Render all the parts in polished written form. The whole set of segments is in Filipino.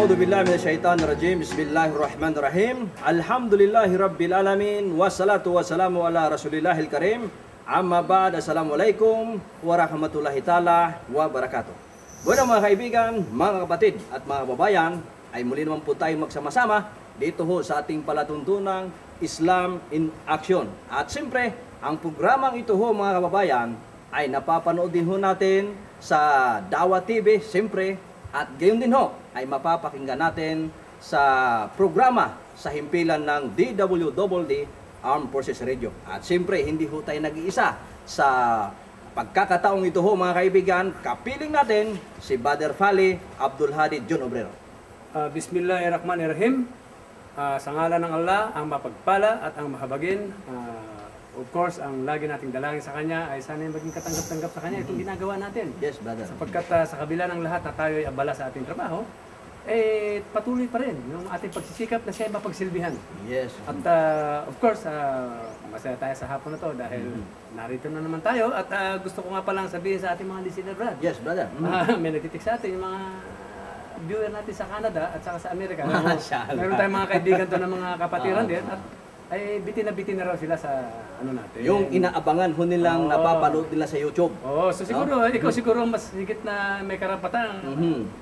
A'udzu billahi minasyaitonir rajim. Bismillahirrahmanirrahim. Alhamdulillahi rabbil alamin wassalatu wassalamu ala rasulillahil karim. Amma ba'd. Assalamualaikum warahmatullahi taala wabarakatuh. Bueno mga kaibigan, mga kapatid at mga kababayan, ay muli naman po tayo magsama-sama dito ho sa ating palatuntunang Islam in Action. At siyempre, ang programang ito ho mga kababayan ay napapanood din ho natin sa Dawa TV, siyempre, at gayon din ho ay mapapakinggan natin sa programa sa himpilan ng DWDD Armed Forces Radio. At siyempre, hindi ho tayo nag-iisa sa pagkakataong ito ho mga kaibigan. Kapiling natin si Brother Fally Abdul Hadi John Obrero. Bismillahirrahmanirrahim. Sa ngalan ng Allah, ang mapagpala at ang mahabagin. Of course, ang lagi nating dalangin sa Kanya ay sana maging katanggap-tanggap sa Kanya itong ginagawa natin. Yes, brother. Sapagkat sa kabila ng lahat na tayo ay abala sa ating trabaho, patuloy pa rin yung ating pagsisikap na siya ay mapagsilbihan. Yes. At of course, masaya tayo sa hapon na to dahil narito na naman tayo. At gusto ko nga palang sabihin sa ating mga listener, Brad. Yes, brother. May nagtitik sa atin yung mga viewer natin sa Canada at saka sa Amerika. Mashallah. Meron tayong mga kaibigan to ng mga kapatiran din at ay bitin na raw sila sa ano natin. Yung inaabangan ho nilang napapanood nila sa YouTube. So siguro, ikaw siguro mas higit na may karapatan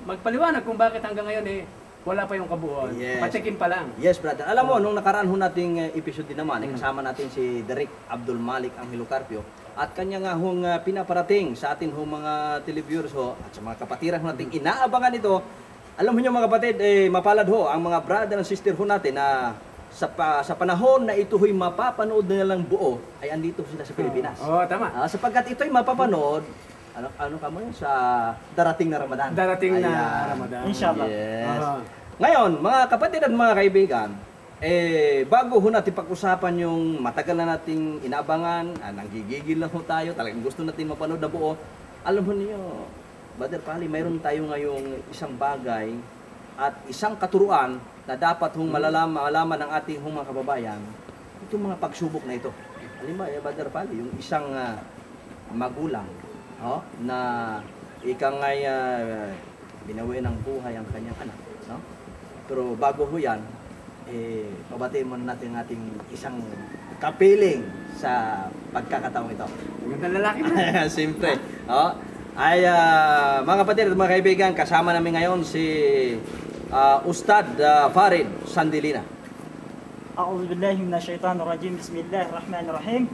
magpaliwanag kung bakit hanggang ngayon wala pa yung kabuuan. Yes. Patikim pa lang. Yes, brother. Alam mo, nung nakaraan ho nating episode din naman, kasama natin si Derek Abdul Malik Angelo Carpio. At kanya nga hong pinaparating sa atin hong mga televiewers ho at sa mga kapatiran ho nating inaabangan ito. Alam mo nyo mga kapatid, mapalad ho ang mga brother and sister ho natin na sa panahon na ito ho'y mapapanood na lang buo, ay andito sila sa Pilipinas. Tama. Sapagkat ito'y mapapanood, ano ka mo yun, sa darating na Ramadan. Darating na Ramadan. Inshallah. Yes. Ngayon, mga kapatid at mga kaibigan, bago ho natin pag-usapan yung matagal na nating inabangan, nanggigigil na ho tayo, talagang gusto natin mapanood na buo, alam mo niyo, Brother Fally, mayroon tayo ngayong isang bagay at isang katuruan na dapat hong malaman ng ating mga kababayan itong mga pagsubok na ito. Halimbawa, Brother Fally, yung isang magulang na ikang ngay binawi ng buhay ang kanyang anak. No? Pero bago ho yan, pabatiin muna natin ang ating isang kapiling sa pagkakataong ito. Magandang lalaki na. Siyempre. Mga kapatid at mga kaibigan, kasama namin ngayon si Ustad Farid Sandilina. A'udzu billahi minasyaitonir rajim. Bismillahirrahmanirrahim.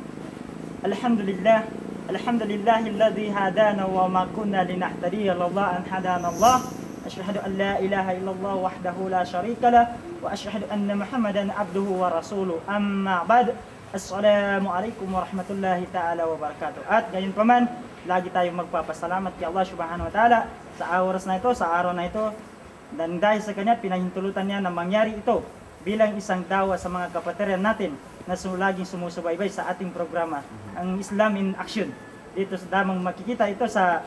Alhamdulillah. Alhamdulillahilladzi hadana wa ma kunna linahtadiya laula an hadana Allah. Asyhadu an la ilaha illallah wahdahu la syarika lah wa asyhadu anna Muhammadan abduhu wa rasuluh. Amma ba'd. Assalamualaikum warahmatullahi taala wabarakatuh. At gayon pa man, lagi tayong magpapasalamat kay Allah Subhanahu wa taala sa oras na ito, sa araw na ito. Dan dahil sa kanya, pinahintulutan niya na mangyari ito bilang isang dawa sa mga kapatiran natin na laging sumusubaybay sa ating programa, ang Islam in Action. Dito sa damang makikita ito sa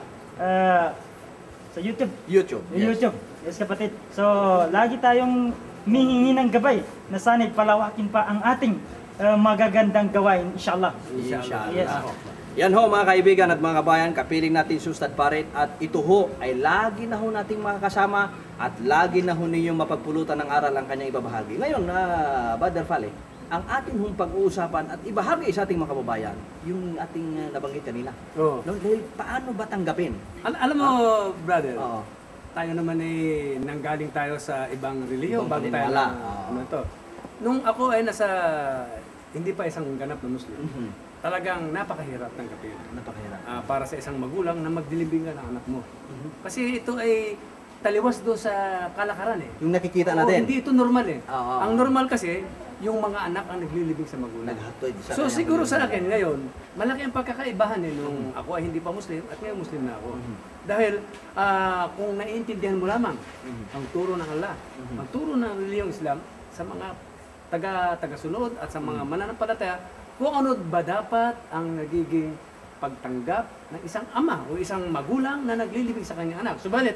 YouTube. YouTube. YouTube. Yes, kapatid. So, lagi tayong mihingi ng gabay na sana'y palawakin pa ang ating magagandang gawain, inshallah. Inshallah. Yes. Yan ho mga kaibigan at mga kabayan, kapiling natin si Ustad Farid at ito ho ay lagi na ho nating makakasama at lagi na ho ninyong mapagpulutan ng aral ang kanyang ibabahagi. Ngayon, Brother Fally, ang ating hong pag-uusapan at ibahagi sa ating mga kababayan, yung ating nabanggit kanina. No, dahil paano ba tanggapin? Alam mo, brother, Oo. tayo naman nanggaling tayo sa ibang relihiyon Ibang bago tayo paniniwala. Nung ako ay hindi pa isang ganap na Muslim, talagang napakahirap tanggapin. Napakahirap. Para sa isang magulang na magdilibingan ang anak mo. Kasi ito ay taliwas doon sa kalakaran Yung nakikita Oo, natin. hindi ito normal Oo. Ang normal kasi, yung mga anak ang naglilibing sa magulang. Naghatid sa So kanyang siguro sa magulang. akin ngayon, malaki ang pagkakaibahan nung ako ay hindi pa Muslim at ngayon Muslim na ako. Dahil kung naiintindihan mo lamang ang turo ng Allah, ang turo ng reliyong Islam sa mga taga-sunod at sa mga mananampalataya, kung ano ba dapat ang nagiging pagtanggap ng isang ama o isang magulang na naglilibing sa kanyang anak. Subalit,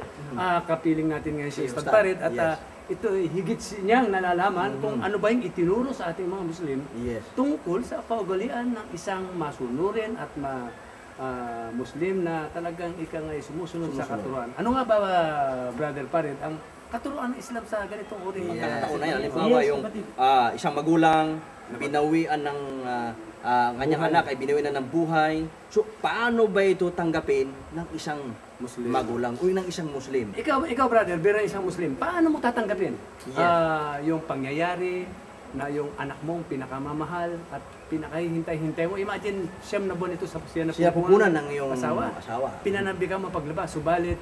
kapiling natin ngayon si Ustad Farid at ito higit niyang nalalaman kung ano ba yung itinuro sa ating mga Muslim tungkol sa kaugalian ng isang masunurin at Muslim na talagang ika nga sumusunod sa katuruan. Ano nga ba, Brother Farid, ang katuruan ng Islam sa ganitong uri. Pagkakataon na yan. Halimbawa, Yes, yung kapatid. isang magulang, binawian ng kanyang anak ay binawian na ng buhay. So, paano ba ito tanggapin ng isang Muslim. magulang o ng isang Muslim? Ikaw brother, bilang isang Muslim, paano mo tatanggapin Yes. yung pangyayari na yung anak mong pinakamamahal at pinakahihintay-hintay mo? Imagine, siyam na buwan ito sa Siya pupunan ng iyong asawa. Pinanambi ka mapaglaba, subalit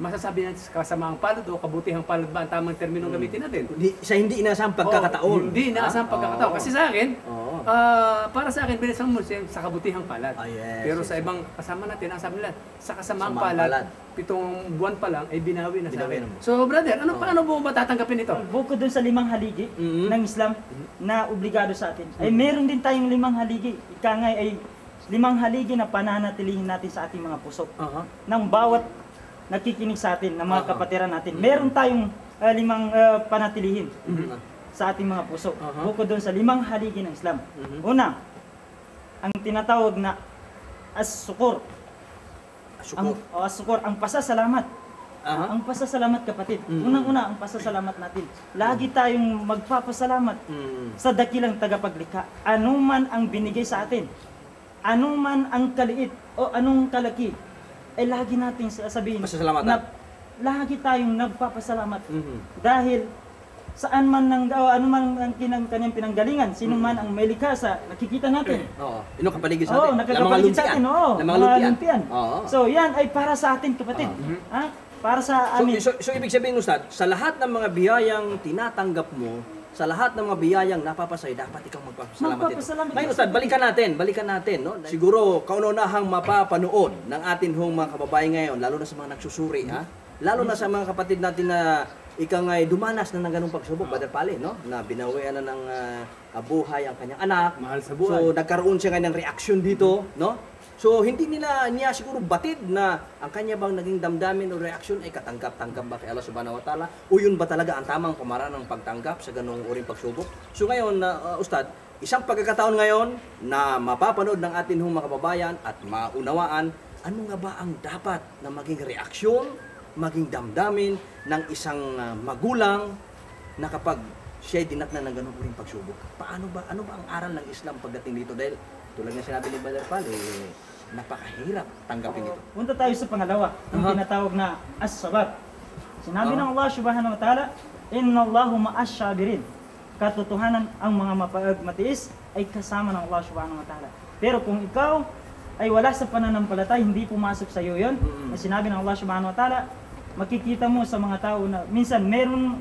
masasabi natin sa kasamaang palad o kabutihang palad ba ang tamang terminong gamitin natin? Sa hindi inaasang pagkakataon. Hindi inaasang pagkakataon. Oo. Kasi sa akin, Oo. para sa akin, bilang isang Muslim, sa kabutihang palad. Yes, Pero yes, sa ibang kasama natin, ang sabi nila, sa kasamaang Kasamaang palad, palad. 7 buwan pa lang, ay binawi na sa Binawi akin. na mo. So brother, paano mo ba tatanggapin ito? Bukod dun sa 5 haligi Mhm. ng Islam na obligado sa atin, ay meron din tayong 5 haligi. Ika nga ay 5 haligi na pananatilihin natin sa ating mga puso. Aha. Ng bawat nakikinig sa atin, ng mga Aha. kapatiran natin. Meron tayong 5 panatilihin sa ating mga puso. Aha. Bukod dun sa 5 haligi ng Islam. Mhm. Una, ang tinatawag na as-sukur. Syukur. As-sukur, ang pasasalamat. Aha. Ang pasasalamat kapatid. Mhm. Unang-una, ang pasasalamat natin. Lagi tayong magpapasalamat Mm. sa dakilang tagapaglikha. Ano man ang binigay sa atin, ano man ang kaliit o anong kalaki, ay lagi nating sasabihin Pasasalamatan. na lagi tayong nagpapasalamat. Mhm. Dahil saan man ano man ang kanyang pinanggalingan, sino man ang may likha sa nakikita natin. Oo. Inong kapaligid sa Oo, atin. nakakapaligid sa atin, oo. Ng mga lumpian. Oo. lumpian. So, yan ay para sa atin, kapatid. Ha? Para sa So, amin. so ibig sabihin, Ustad, sa lahat ng mga biyayang tinatanggap mo, sa lahat ng mga biyayang napapasay, dapat ikaw magpapasalamat ito. Magpapasalamat. Ngayon, Ustad, balikan natin. No? Siguro, kaunahang mapapanood ng atin hong mga kababayan ngayon, lalo na sa mga nagsusuri, ha? Lalo na sa mga kapatid natin na ikaw nga'y dumanas na ng ganung pagsubok, Brother Pali, no? Na binawian na ng buhay ang kanyang anak. Mahal sa buhay. So, nagkaroon siya ngayon ng reaksyon dito, no? So, hindi niya siguro batid na ang kanya bang naging damdamin o reaksyon ay katanggap-tanggap ba kay Allah Subhanahu wa Ta'ala? O yun ba talaga ang tamang pamaraan ng pagtanggap sa ganung uring pagsubok? So ngayon, Ustad, isang pagkakataon ngayon na mapapanood ng atin mga kababayan at maunawaan, ano nga ba ang dapat na maging reaksyon, maging damdamin ng isang magulang na kapag siya'y dinatnan ng ganung uring pagsubok? Ano ba ang aral ng Islam pagdating dito? Dahil tulad ng sinabi ni Brother Pali, napakahirap tanggapin ito. Punta tayo sa pangalawa, ang tinatawag na as-sabar. Sinabi ng Allah Subhanahu wa Ta'ala, "Inna Allahu ma'as sabirin." Katotohanan, ang mga matiis ay kasama ng Allah Subhanahu wa Ta'ala. Pero kung ikaw ay wala sa pananampalataya, hindi pumasok sa iyo 'yon. Na sinabi ng Allah Subhanahu wa Ta'ala, makikita mo sa mga tao na minsan meron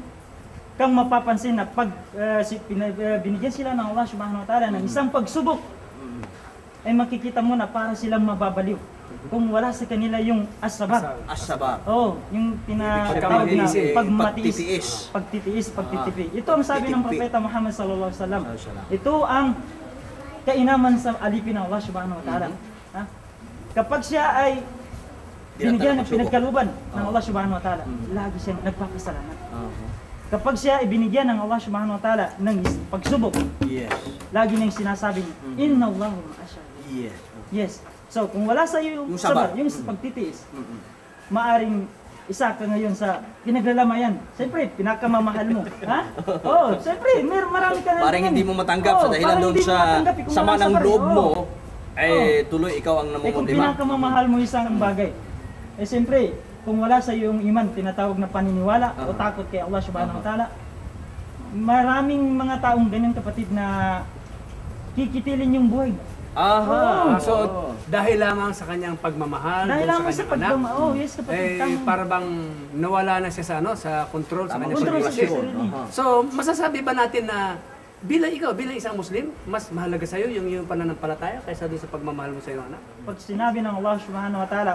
kang mapapansin na pag binigyan sila ng Allah Subhanahu wa Ta'ala ng isang pagsubok, ay makikita mo na para silang mababaliw kung wala sa kanila yung as-sabar. As-sabar. Oh, yung tinatawag na Pagtitiis. pagtitipi. Ito ang sabi ng Pagtitimpi. Propeta Muhammad sallallahu alaihi wasallam. Ito ang kainaman sa alipin ng Allah Subhanahu wa Ta'ala. Ha? Kapag siya ay binigyan ng pinagkaluban ng Allah Subhanahu wa Ta'ala, lagi siyang nagpapasalamat. Kapag siya ay binigyan ng Allah Subhanahu wa Ta'ala ng pagsubok, Yes. lagi niyang sinasabi, "Inna Allahu ma'asya." Yes. Yes. So, kung wala sa iyo Yung sabar. yung pagtitiis, maaring isa ka ngayon sa pinaglalamayan. Siyempre, pinakamamahal mo. Ha? Oo, siyempre, marami ka na. Parang hindi mo matanggap sa dahilan doon sa sama ng loob mo, tuloy ikaw ang kung namumundima. pinakamamahal mo isang bagay, siyempre, kung wala sa iyo yung iman, tinatawag na paniniwala o takot kay Allah Subhanahu wa Ta'ala, maraming mga taong ganyan kapatid na kikitilin yung buhay. Aha. So, dahil lamang sa kanyang pagmamahal, Dahil doon lamang sa kanyang anak, pagmamahal. Oh, yes kapatid. para bang nawala na siya sa control sa kanyang Control sa sarili. sarili. So, masasabi ba natin na bilang isang Muslim, mas mahalaga sa iyo yung iyong pananampalataya kaysa doon sa pagmamahal mo sa iyong anak? Pag sinabi ng Allah Subhanahu wa Ta'ala,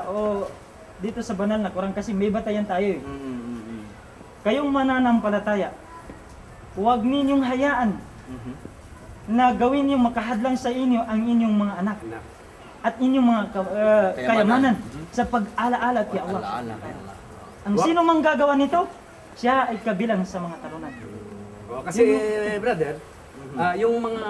dito sa banal na Quran, kasi may batayan tayo eh. Kayong mananampalataya, huwag ninyong hayaan na gawin yung makahadlang sa inyo ang inyong mga anak at inyong mga kayamanan sa pag-alaala kay Allah. Alaala kay Allah. Ang sino mang gagawa nito, siya ay kabilang sa mga talunan. Kasi brother, yung mga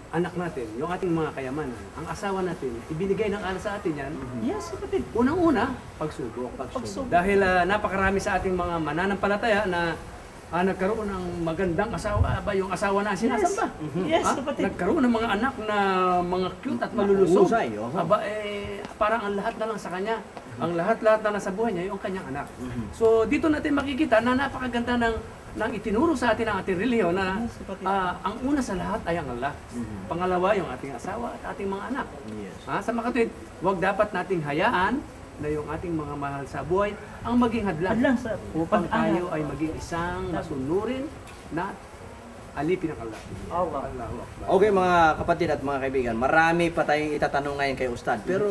anak natin, yung ating mga kayamanan, ang asawa natin, ibinigay ng Allah sa atin yan, Yes, kapatid. unang-una, pagsubok. Pagsubok. Dahil napakarami sa ating mga mananampalataya na nagkaroon ng magandang asawa, yung asawa na sinasamba. Yes, kapatid. Nagkaroon ng mga anak na mga cute at malulusog. Mahusay, oh. Aba, parang ang lahat na lang sa kanya. Ang lahat-lahat na lang sa buhay niya, yung kanyang anak. So, dito natin makikita na napakaganda ng itinuro sa atin ang ating relihiyon na Yes, kapatid. ang una sa lahat ay ang Allah. Pangalawa, yung ating asawa at ating mga anak. Yes. Sa mga kapatid, huwag dapat nating hayaan na yung ating mga mahal sa buhay ang maging hadlang Hadlang sa upang pag-angat. tayo ay maging isang masunurin na alipin ng Allah. Allah. Allahu Akbar. Okay mga kapatid at mga kaibigan, marami pa tayong itatanong ngayon kay Ustad. Pero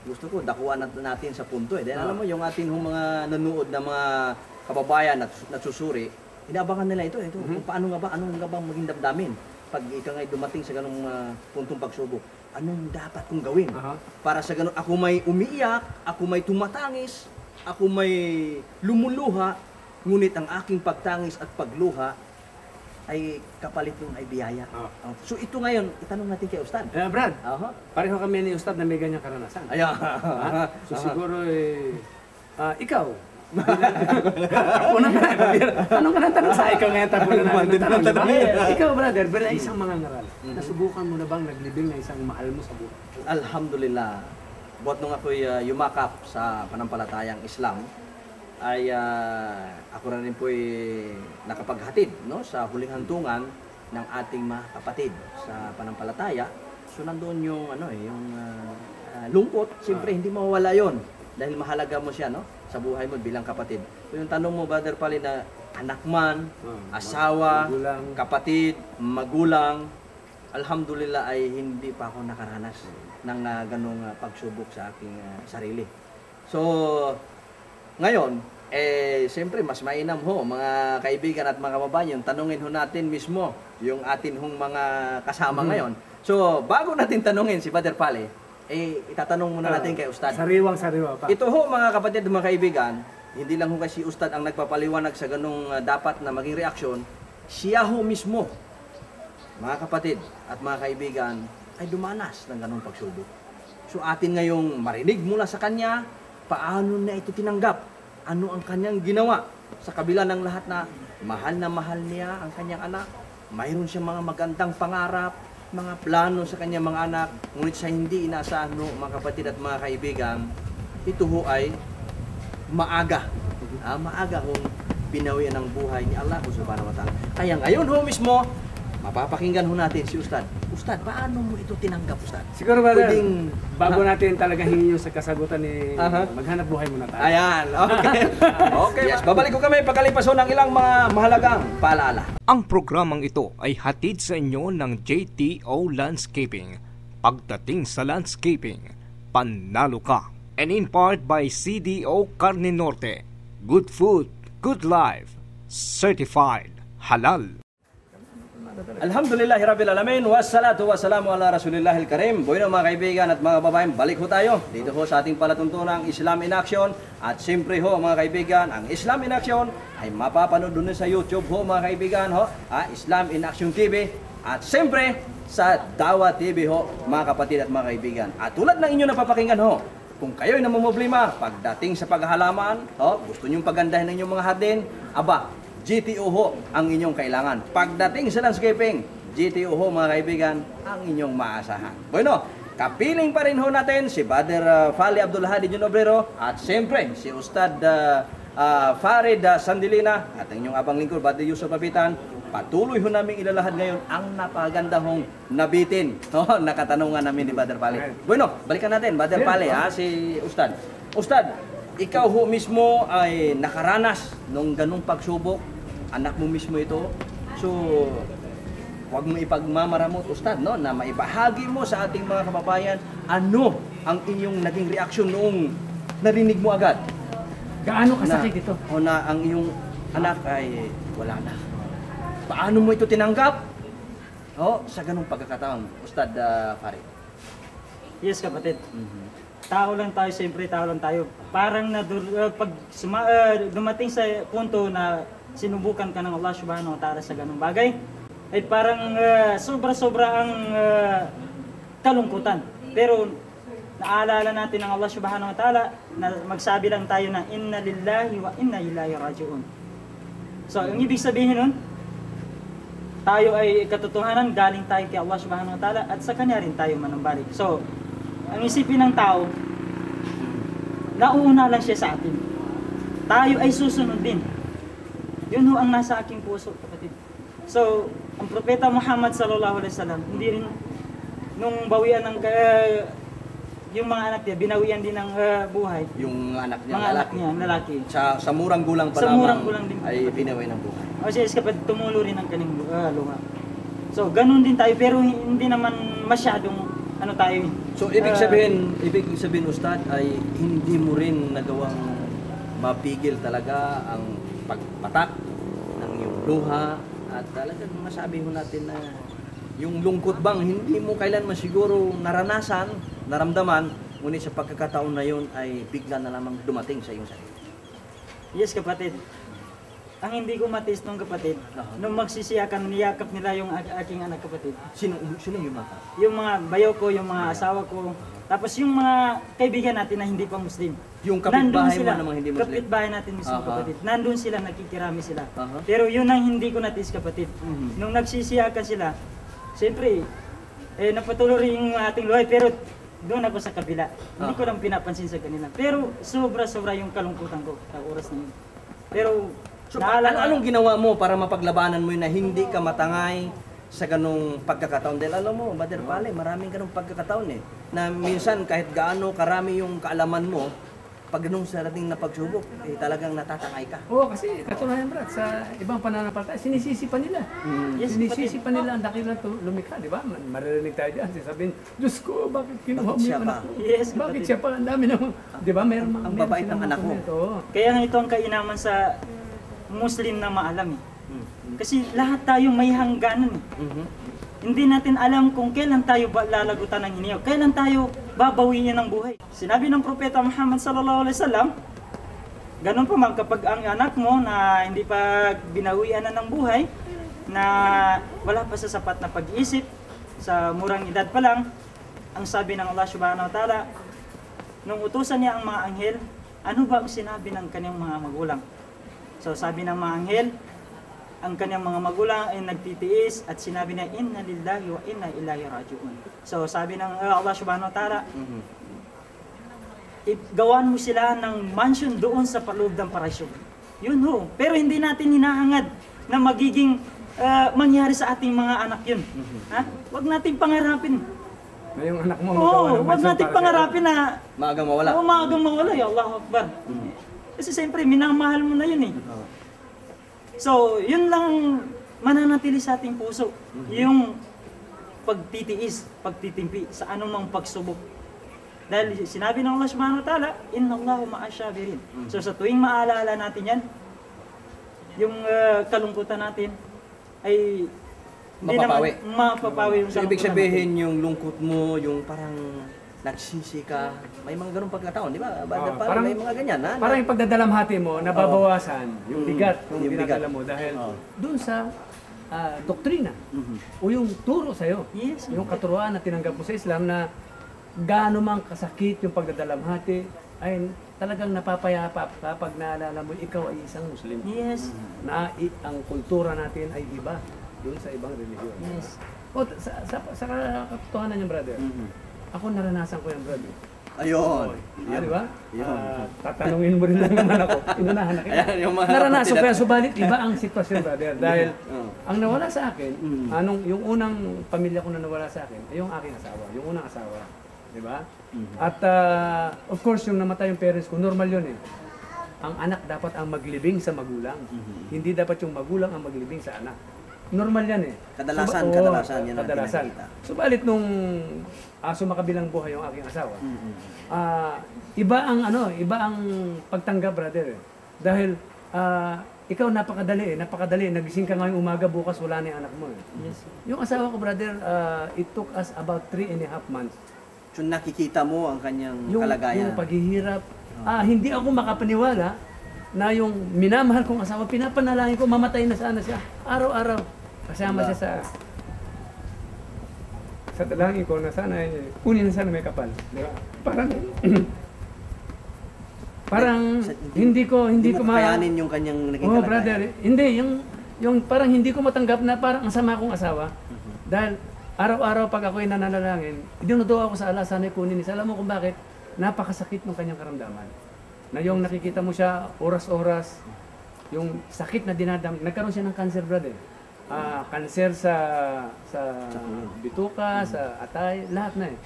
gusto ko dakuan natin sa punto eh. Dahil alam mo yung ating mga nanonood na mga kababayan at nagsusuri, inaabangan nila ito. Kung paano nga ba, anong nga bang maging damdamin pag ikaw ngay dumating sa ganung puntong pagsubok. Anong dapat kong gawin? Aha. Para sa ganun, ako may umiiyak, ako may tumatangis, ako may lumuluha, ngunit ang aking pagtangis at pagluha ay kapalit ng ay biyaya. Ah. So ito ngayon, itanong natin kay Ustad. Brad, Aha. pareho kami ni Ustad na may ganyang karanasan. Ayan. So siguro ikaw, tapunan ka na. Tanong ka ng tanong sa ikaw ngayon, tapunan na ng tanong. Diba? Ikaw, brother, bilang isang mangangaral, nasubukan mo na bang naglibing na isang mahal mo sa buhay? Alhamdulillah. Buat nung ako'y yumakap sa panampalatayang Islam, ay ako na rin po'y nakapaghatid no, sa huling hantungan ng ating mga kapatid sa panampalataya. So nandoon yung, yung lungkot, siyempre hindi mawawala yon dahil mahalaga mo siya no, sa buhay mo bilang kapatid. So yung tanong mo, Brother Pali, na anak man, asawa, magulang. kapatid, magulang, alhamdulillah ay hindi pa ako nakaranas ng ganong pagsubok sa aking sarili. So, ngayon, siyempre mas mainam ho, mga kaibigan at mga kababayan, tanungin ho natin mismo yung atin hong mga kasama ngayon. So, bago natin tanungin si Brother Pali, itatanong muna natin kay Ustad. Sariwang-sariwa pa. Ito ho mga kapatid at mga kaibigan, hindi lang ho kasi Ustad ang nagpapaliwanag sa ganung dapat na maging reaksyon, siya ho mismo, mga kapatid at mga kaibigan, ay dumanas ng ganung pagsubok. So atin ngayong marinig mula sa kanya, paano na ito tinanggap? Ano ang kanyang ginawa? Sa kabila ng lahat na mahal niya ang kanyang anak, mayroon siyang mga magandang pangarap, mga plano sa kanyang mga anak, ngunit sa hindi inaasahan no, mga kapatid at mga kaibigan, ito ho ay maaga. Maaga kung binawian ng buhay ni Allah subhanahu wa ta'ala. Kaya ngayon ho mismo, mapapakinggan ho natin si Ustad. Ustad, paano mo ito tinanggap, Ustad? Siguro ba, bago Ha? natin talaga hingin yung sa kasagutan ni maghanap buhay muna tayo. Ayan, okay. Okay, yes, babalik ko kami pagkalipas ho ng ilang mga mahalagang paalala. Ang programang ito ay hatid sa inyo ng JTO Landscaping. Pagdating sa landscaping, panalo ka. And in part by CDO Carne Norte. Good food, good life. Certified halal. Alhamdulillahirabbil alamin, wassalatu wassalamu ala rasulillahil karim. Bueno mga kaibigan at mga babaeng, balik ho tayo dito ho sa ating palatuntunang Islam in Action. At siyempre ho mga kaibigan, ang Islam in Action ay mapapanood doon sa YouTube ho mga kaibigan ho, Islam in Action TV. At siyempre sa Dawa TV ho mga kapatid at mga kaibigan. At tulad ng inyo napapakinggan ho, kung kayo'y namumblema pagdating sa paghahalaman, gusto nyong pagandahin ng inyong mga hardin, aba, GTO ho ang inyong kailangan. Pagdating sa landscaping, GTO ho mga kaibigan, ang inyong maasahan. Bueno, kapiling pa rin ho natin si Brother Fali Abdul Hadi Junobrero at siyempre si Ustad Farid Sandilina at ang inyong abang lingkod, Brother Yusuf Papitan. Patuloy ho namin ilalahad ngayon ang napaganda hong nabitin na katanungan namin ni Brother Pali. Bueno, balikan natin, Brother Pali, si Ustad. Ustad, ikaw ho mismo ay nakaranas nung ganung pagsubok, anak mo mismo ito. So, huwag mo ipagmamaramot, Ustad, no, na maibahagi mo sa ating mga kababayan ano ang inyong naging reaksyon noong narinig mo agad. Gaano kasakit ito? Na ang iyong anak ay wala na. Paano mo ito tinanggap? Sa ganung pagkakataon, Ustad Farid. Yes, kapatid. Tao lang tayo, siyempre tao lang tayo. Parang pag dumating sa punto na sinubukan ka ng Allah subhanahu wa ta'ala sa ganung bagay, ay parang sobra-sobra ang kalungkutan. Pero naalala natin ng Allah Subhanahu wa Ta'ala na magsabi lang tayo na inna lillahi wa inna ilaihi raji'un. So, ang ibig sabihin nun, tayo ay katotohanan, galing tayo kay Allah Subhanahu wa Ta'ala at sa Kanya rin tayo manumbalik. So, ang isipin ng tao, nauuna lang siya sa atin. Tayo ay susunod din. Yun ho ang nasa aking puso, kapatid. So, ang Propeta Muhammad sallallahu alaihi wasallam, hindi rin nung bawian ng yung mga anak niya, binawian din ng buhay. Yung anak niya, Mga anak niya, lalaki. Sa murang gulang pa Sa lamang murang gulang din. ay binaway ng buhay. O siya, kapatid, tumulo rin ang kanyang luha. So, ganun din tayo, pero hindi naman masyadong ano tayo. So ibig sabihin Ustad ay hindi mo rin nagawang mapigil talaga ang pagpatak ng iyong luha at talagang masabi ho natin na yung lungkot bang hindi mo kailanman siguro naranasan, naramdaman, ngunit sa pagkakataon na yun ay bigla na lamang dumating sa iyong sarili. Yes, kapatid. Ang hindi ko matiis nung kapatid, nung magsisiyakan, niyakap nila yung aking anak kapatid. Sino yung mata? Yung mga bayaw ko, yung mga asawa ko, tapos yung mga kaibigan natin na hindi pa Muslim. Yung Nandun kapitbahay mo sila, namang hindi Muslim? kapitbahay natin mismo kapatid. Nandun sila, nakikirami sila. Aha. Pero yun ang hindi ko natiis kapatid. Nung nagsisiyakan sila, siyempre, napatuloy yung ating luhay, pero doon ako sa kabila. Hindi ko lang pinapansin sa kanila. Pero sobra-sobra yung kalungkutan ko sa oras na yun. Pero, So, anong ginawa mo para mapaglabanan mo yun na hindi ka matangay sa ganong pagkakataon? Dahil alam mo, Brother Pale, maraming ganong pagkakataon eh. Na minsan kahit gaano karami yung kaalaman mo, pag ganung sarating na pagsubok, eh talagang natatangay ka. Oo, kasi katunayan brad, sa ibang pananampalataya, sinisisi pa nila. Yes, Sinisisi pa nila ang dakilang lumikha, di ba? Maririnig tayo dyan, sasabihin, Diyos ko, bakit kinuha mo Bakit siya yung anak pa? ko? Yes, Bakit kapatid. siya pa? Ang dami naman. Di ba? Meron Ang babait ng silang anak mo. komento, oo. Kaya nga ito ang kainaman sa Muslim na maalam eh. Kasi lahat tayo may hangganan eh. Hindi natin alam kung kailan tayo lalagutan ng iniyaw, kailan tayo babawiin ng buhay. Sinabi ng Propeta Muhammad sallallahu alaihi wasallam, ganun pa man kapag ang anak mo na hindi pa binawian na ng buhay, na wala pa sa sapat na pag-iisip, sa murang edad pa lang, ang sabi ng Allah Subhanahu wa Ta'ala, nung utusan niya ang mga anghel, ano ba ang sinabi ng kanyang mga magulang? So sabi ng mga anghel, ang kanyang mga magulang ay nagtitiis at sinabi niya, inna lillahi wa inna ilaihi raji'un. So sabi ng Allah Subhanahu wa Ta'ala, gawan mo sila ng mansion doon sa paloob ng paraiso. Yun ho. Pero hindi natin hinahangad na magiging mangyari sa ating mga anak yun. Ha? Huwag nating pangarapin. Na yung anak mo, Oo, huwag nating pangarapin na Maagang mawala. Oo, maagang mawala. Ya Allahu Akbar. Kasi siyempre, minamahal mo na yun eh. So, yun lang mananatili sa ating puso. Yung pagtitiis, pagtitimpi sa anumang pagsubok. Dahil sinabi ng Allah Subhanahu wa Ta'ala, inna Allahu ma'asyabirin. So, sa tuwing maalala natin yan, yung kalungkutan natin ay hindi Mapapawi. naman mapapawi yung So ibig kalungkutan sabihin yung lungkot mo, yung parang nagsisi ka, may mga ganung pagkataon, di ba? Brother Pale, parang- may mga ganyan, ha? Parang yung pagdadalamhati mo, nababawasan yung bigat ng Yung bigat. dinadala mo dahil Oo. doon sa doktrina o yung turo sa'yo. Yes. Yung katuruan na tinanggap mo sa Islam na gaano mang kasakit yung pagdadalamhati ay talagang napapayapa kapag naalala mo ikaw ay isang Muslim. Yes. Na ang kultura natin ay iba doon sa ibang relihiyon. Yes. O, sa katotohanan niya, brother, ako naranasan ko yan, brother. Ayun. Di ba? Yun. Tatanungin mo rin lang naman ako. Inunahan na kita. Ayan, yung mga Naranasan ko kapatid yan, subalit iba ang sitwasyon, brother. Dahil Oo. ang nawala sa akin, yung unang pamilya ko na nawala sa akin, ay yung aking asawa, yung unang asawa. Di ba? At of course, yung namatay yung parents ko, normal yun eh. Ang anak dapat ang maglibing sa magulang. Hindi dapat yung magulang ang maglibing sa anak. Normal yan eh. Kadalasan yan ang kadalasan. pinakita. Subalit nung sumakabilang buhay yung aking asawa, iba ang pagtanggap, brother. Eh. Dahil ikaw napakadali. Nagising ka ngayong umaga, bukas wala na yung anak mo. Eh. Yes. Yung asawa ko, brother, it took us about 3.5 months. So nakikita mo ang kanyang kalagayan. Yung paghihirap. Hindi ako makapaniwala na yung minamahal kong asawa, pinapanalangin ko, mamatay na sana siya. Araw-araw. Kasama siya sa dalangin ko na sana kunin na sana may kapal. Di ba? Parang hindi ko makayanin yung kanyang naging Oh, kalagayan. brother, hindi yung parang hindi ko matanggap na parang ang sama kong asawa. Dahil araw-araw pag ako'y nananalangin, dinuduwa ako sa Allah, sana kunin niya. Alam mo kung bakit? Napakasakit ng kanyang karamdaman. Na yung nakikita mo siya oras-oras, yung sakit na dinadam, nagkaroon siya ng cancer, brother. Cancer sa bituka, sa atay, lahat na eh.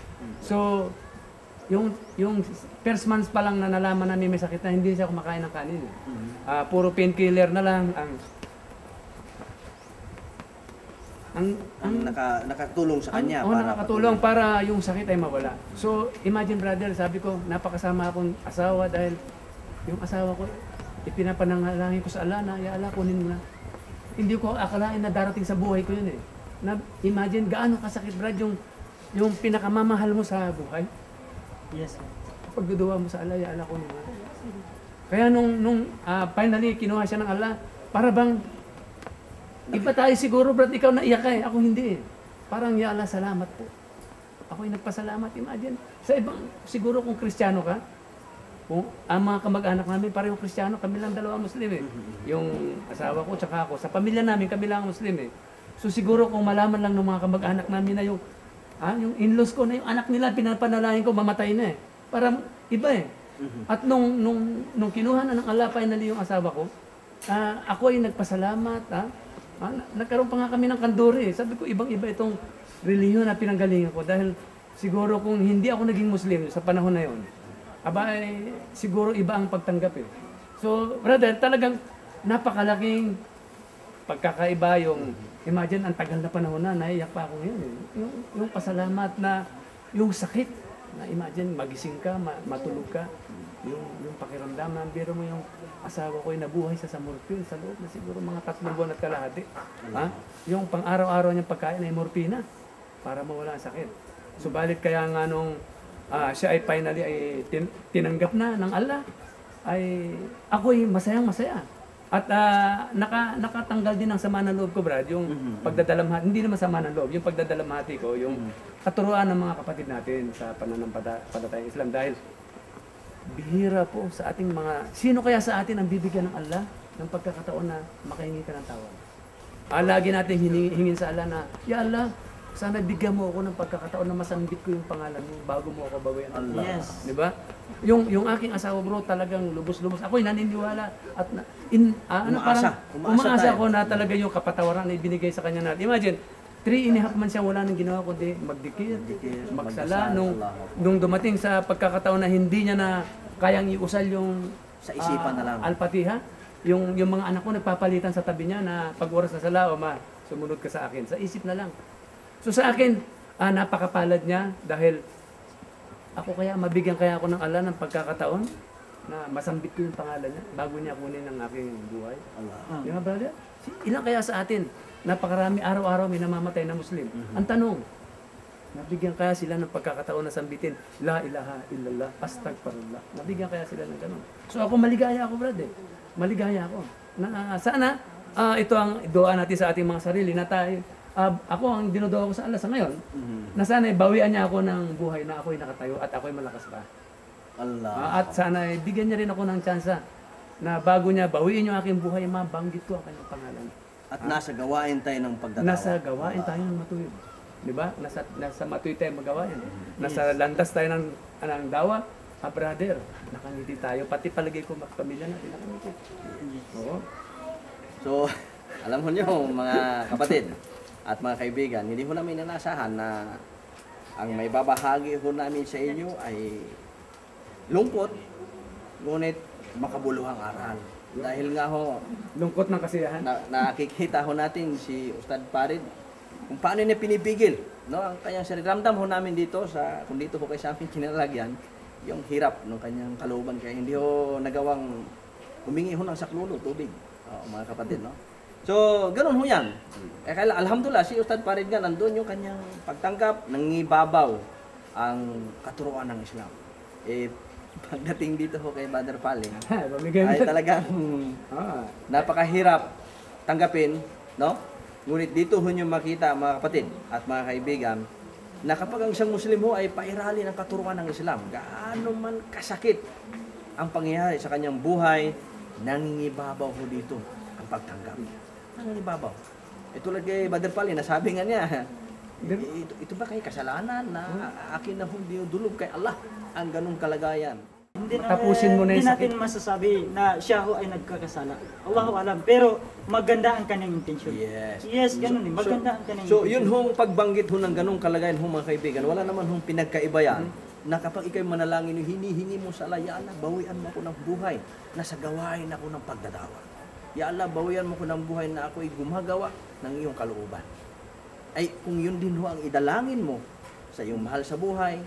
So, yung first months pa lang na nalaman namin may sakit na, hindi siya kumakain ng kanin. Puro painkiller na lang ang nakatulong sa kanya nakatulong para yung sakit ay mawala. So, imagine brother, sabi ko, napakasama akong asawa dahil yung asawa ko, ipinapanangalangin ko sa Allah na, ya Allah, kunin mo na. Hindi ko akalain na darating sa buhay ko yun eh. Na, imagine gaano kasakit brad yung pinakamamahal mo sa buhay. Yes. Pagduduwa mo sa Allah, ya Allah, kunin mo na. Kaya nung finally kinuha siya ng Allah, para bang iba tayo siguro, brad, ikaw naiyak ka eh. Ako hindi eh. Parang, ya Allah, salamat po. Ako'y nagpasalamat. Imagine, sa ibang, siguro kung Kristiyano ka, kung ang mga kamag-anak namin, parehong Kristiyano, kami lang dalawa Muslim eh. Yung asawa ko, tsaka ako. Sa pamilya namin, kami lang Muslim eh. So siguro kung malaman lang ng mga kamag-anak namin na yung in-laws ko na yung anak nila, pinapanalangin ko, mamatay na eh. Parang iba eh. At nung kinuha na ng Allah, finally yung asawa ko, ako ay nagpasalamat, nagkaroon pa nga kami ng kanduri. Sabi ko, ibang-iba itong relihiyon na pinanggalingan ko. Dahil siguro kung hindi ako naging Muslim sa panahon na yon, siguro iba ang pagtanggap eh. So, brother, talagang napakalaking pagkakaiba yung, imagine, ang tagal na panahon na, naiyak pa ako ngayon eh. Yung pasalamat na, yung sakit, na imagine, magising ka, matulog ka, yung pakiramdam na, biro mo yung asawa ko ay nabuhay sa morphine sa loob na siguro mga 3 buwan at kalahati. Yung pang-araw-araw niyang pagkain ay morphina para mawala ang sakit. Subalit kaya nga nung siya ay finally ay tinanggap na ng Allah, ay ako'y masayang-masaya. At nakatanggal din ng sama ng loob ko, Brad, yung pagdadalamhati, hindi naman sama ng loob, yung pagdadalamhati ko, yung katuruan ng mga kapatid natin sa pananampalatayang Islam. Dahil bihira po sa ating sino kaya sa atin ang bibigyan ng Allah ng pagkakataon na makahingi ka ng tawad? Lagi natin hingin sa Allah na, ya Allah, sana bigyan mo ako ng pagkakataon na masambit ko yung pangalan mo bago mo ako bawian. Yes. Di ba? Yung aking asawa, bro, talagang lubos-lubos. Ako'y naniniwala at umaasa ako na talaga yung kapatawaran na ibinigay sa kanya natin. Imagine, 3.5 months siya wala nang ginawa kundi magdikir, magsala. Nung dumating sa pagkakataon na hindi niya na kayang iusal yung sa isipan na lang. Al-Fatiha, yung mga anak ko nagpapalitan sa tabi niya na pag oras na sala, sumunod ka sa akin. Sa isip na lang. So sa akin, napakapalad niya dahil kaya mabigyan kaya ako ng Allah ng pagkakataon na masambit ko yung pangalan niya bago niya kunin ang aking buhay. Di ba, brother? Ilan kaya sa atin? Napakarami, araw-araw may namamatay na Muslim. Ang tanong, nabigyan kaya sila ng pagkakataon na sambitin, La ilaha illallah, astagfirullah. Nabigyan kaya sila ng ganun. So ako maligaya ako, brother. Maligaya ako. Sana, ito ang doa natin sa ating mga sarili na tayo, ako ang dinudoa ko sa Allah sa ngayon, na sana bawian niya ako ng buhay na ako'y nakatayo at ako'y malakas pa. Allah. At sana bigyan niya rin ako ng tsansa na bago niya bawiin yung aking buhay, mabanggit ko ang kanyang pangalan. At nasa gawain tayo ng pagdatawa. Nasa gawain tayo ng matuyog. Di ba? Nasa matuyo tayo magawain. Nasa landas tayo ng dawa. Brother, nakangiti tayo. Pati palagay ko pamilya natin, nakangiti. Oo. So, alam mo nyo, mga kapatid at mga kaibigan, hindi ho namin nanasahan na ang may babahagi ho namin sa inyo ay lungkot, ngunit makabuluhang aral. Dahil nga ho, lungkot ng kasiyahan. Nakikita ho natin si Ustad Farid kung paano niya pinipigil, no? Ang kanyang sarili. Ramdam ho namin dito, kung dito ho kayo sa amin kinalagyan, yung hirap ng kanyang kalooban. Kaya hindi ho nagawang humingi ho ng saklulo, tubig, mga kapatid, no? So, ganun ho yan. Kaya alhamdulillah, si Ustad Farid nga, nandun yung kanyang pagtanggap, nangibabaw ang katuruan ng Islam. Pagdating dito ho kay Brother Paling, ay talagang napakahirap tanggapin, no? Ngunit dito ho nyo makita mga kapatid at mga kaibigan na kapag ang isang Muslim ho ay pairali ng katuruan ng Islam, gaano man kasakit ang pangyayari sa kanyang buhay, nangingibabaw ho dito ang pagtanggap. Nangingibabaw. Tulad kay Brother Pali, nasabi nga niya, ito ba kay kasalanan na akin na hindi dulog kay Allah ang ganong kalagayan? Tapusin mo na yung hindi natin masasabi na siya ho ay nagkakasala. Allahu alam. Pero maganda ang kanyang intention. Yes. Yes, ganun eh. Maganda ang kanyang So, intention. yun hong pagbanggit ho ng ganong kalagayan ho mga kaibigan, wala naman hong pinagkaiba yan, na kapag ikay manalangin, hinihingi mo sa Allah, Ya Allah, bawian mo ko ng buhay, nasa gawain ako ng pagdadawa. Ya Allah, bawian mo ko ng buhay na ako'y gumagawa ng iyong kalooban. Ay, kung yun din ho ang idalangin mo sa iyong mahal sa buhay,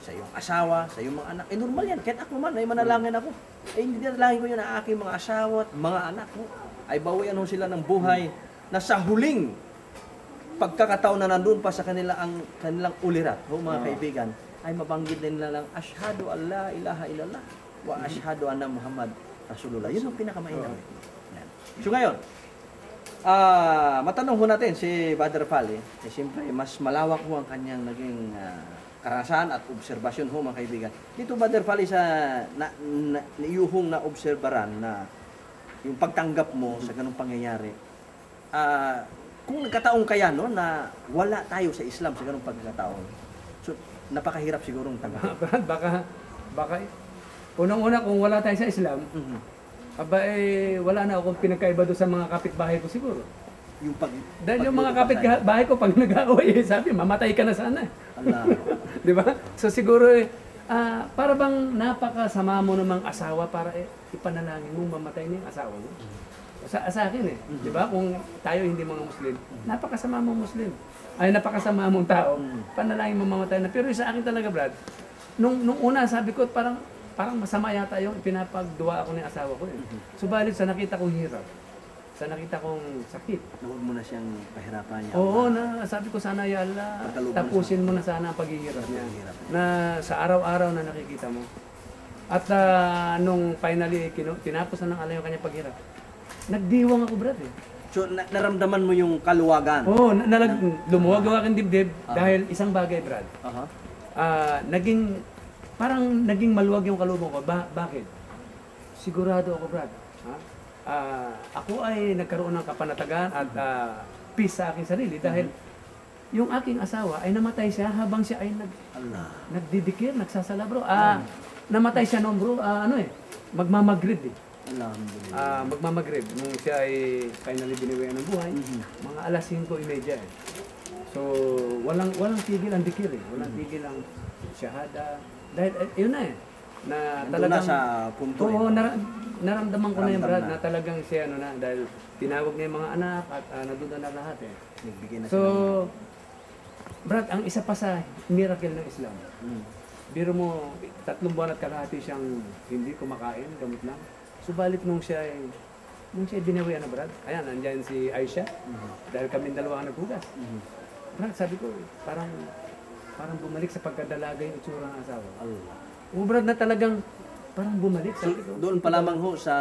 sa iyong asawa, sa iyong mga anak, normal yan. Kahit ako man, ay manalangin ako. Hindi dinalangin ko yun na aking mga asawa at mga anak ko. Ay bawian ho sila ng buhay na sa huling pagkakataon na nandun pa sa kanilang ulirat, mga kaibigan, ay mabanggit din nila lang, Ashhadu an la ilaha illallah wa ashhadu anna Muhammad Rasulullah. Yun ang pinakamainam. So ngayon, matanong ho natin si Brother Pali, siyempre mas malawak ho ang kanyang naging karanasan at obserbasyon ho mga kaibigan. Dito Brother Pali sa iyuhong na obserbaran na yung pagtanggap mo sa ganung pangyayari, kung nagkataon kaya no na wala tayo sa Islam sa ganung pagkakataon, so napakahirap sigurong tanggapin. baka unang-una kung wala tayo sa Islam, aba wala na akong pinagkaiba doon sa mga kapitbahay ko siguro. Dahil yung mga kapitbahay ko pag nag-aaway, sabi mamatay ka na sana. Allah. Di ba? So siguro para bang napakasama mo namang asawa para ipanalangin mo mamatay na yung asawa mo. Sa akin di ba? Kung tayo hindi mga Muslim, napakasama mong Muslim. Ay napakasama mong tao, panalangin mo mamatay na. Pero sa akin talaga, Brad, nung una sabi ko parang masama yata yung pinapagduwa ako ng asawa ko. Subalit sa nakita kong hirap, sa nakita kong sakit. Huwag mo na siyang pahirapan niya. Oo, sabi ko sana ya Allah, tapusin mo na sana ang paghihirap niya. Na sa araw-araw na nakikita mo. At nung finally tinapos na ng Allah yung kanyang paghirap, nagdiwang ako, Brad. So naramdaman mo yung kaluwagan. Oo, lumuwag ang aking dibdib dahil isang bagay, Brad. Naging maluwag yung kalubong ko. Bakit? Sigurado ako, Brad. Ako ay nagkaroon ng kapanatagan at peace sa aking sarili dahil yung aking asawa ay namatay siya habang siya ay nagdidikir, nagsasalabro. Namatay siya noon, bro, magmamagrib eh. Magmamagrib nung siya ay finally biniwayan ng buhay, mga alas 5:30 eh. So, walang tigil ang dikir eh. Walang tigil ang shahada. Dahil yun na eh. Na talagang sa punto. Oo, naramdaman ko na yung Brad na talagang siya dahil tinawag niya yung mga anak at naduda na lahat eh. So, Brad, ang isa pa sa miracle ng Islam. Biro mo, 3 buwan at kalahati siyang hindi kumakain, gamot lang. Subalit nung siya binawian na, Brad, ayan, nandyan si Aisha, dahil kami dalawa ang naghugas. Brad, sabi ko, parang bumalik sa pagkadalaga yung itsura ng asawa. Oo, Brad, na talagang parang bumalik. So, doon pa lamang ho sa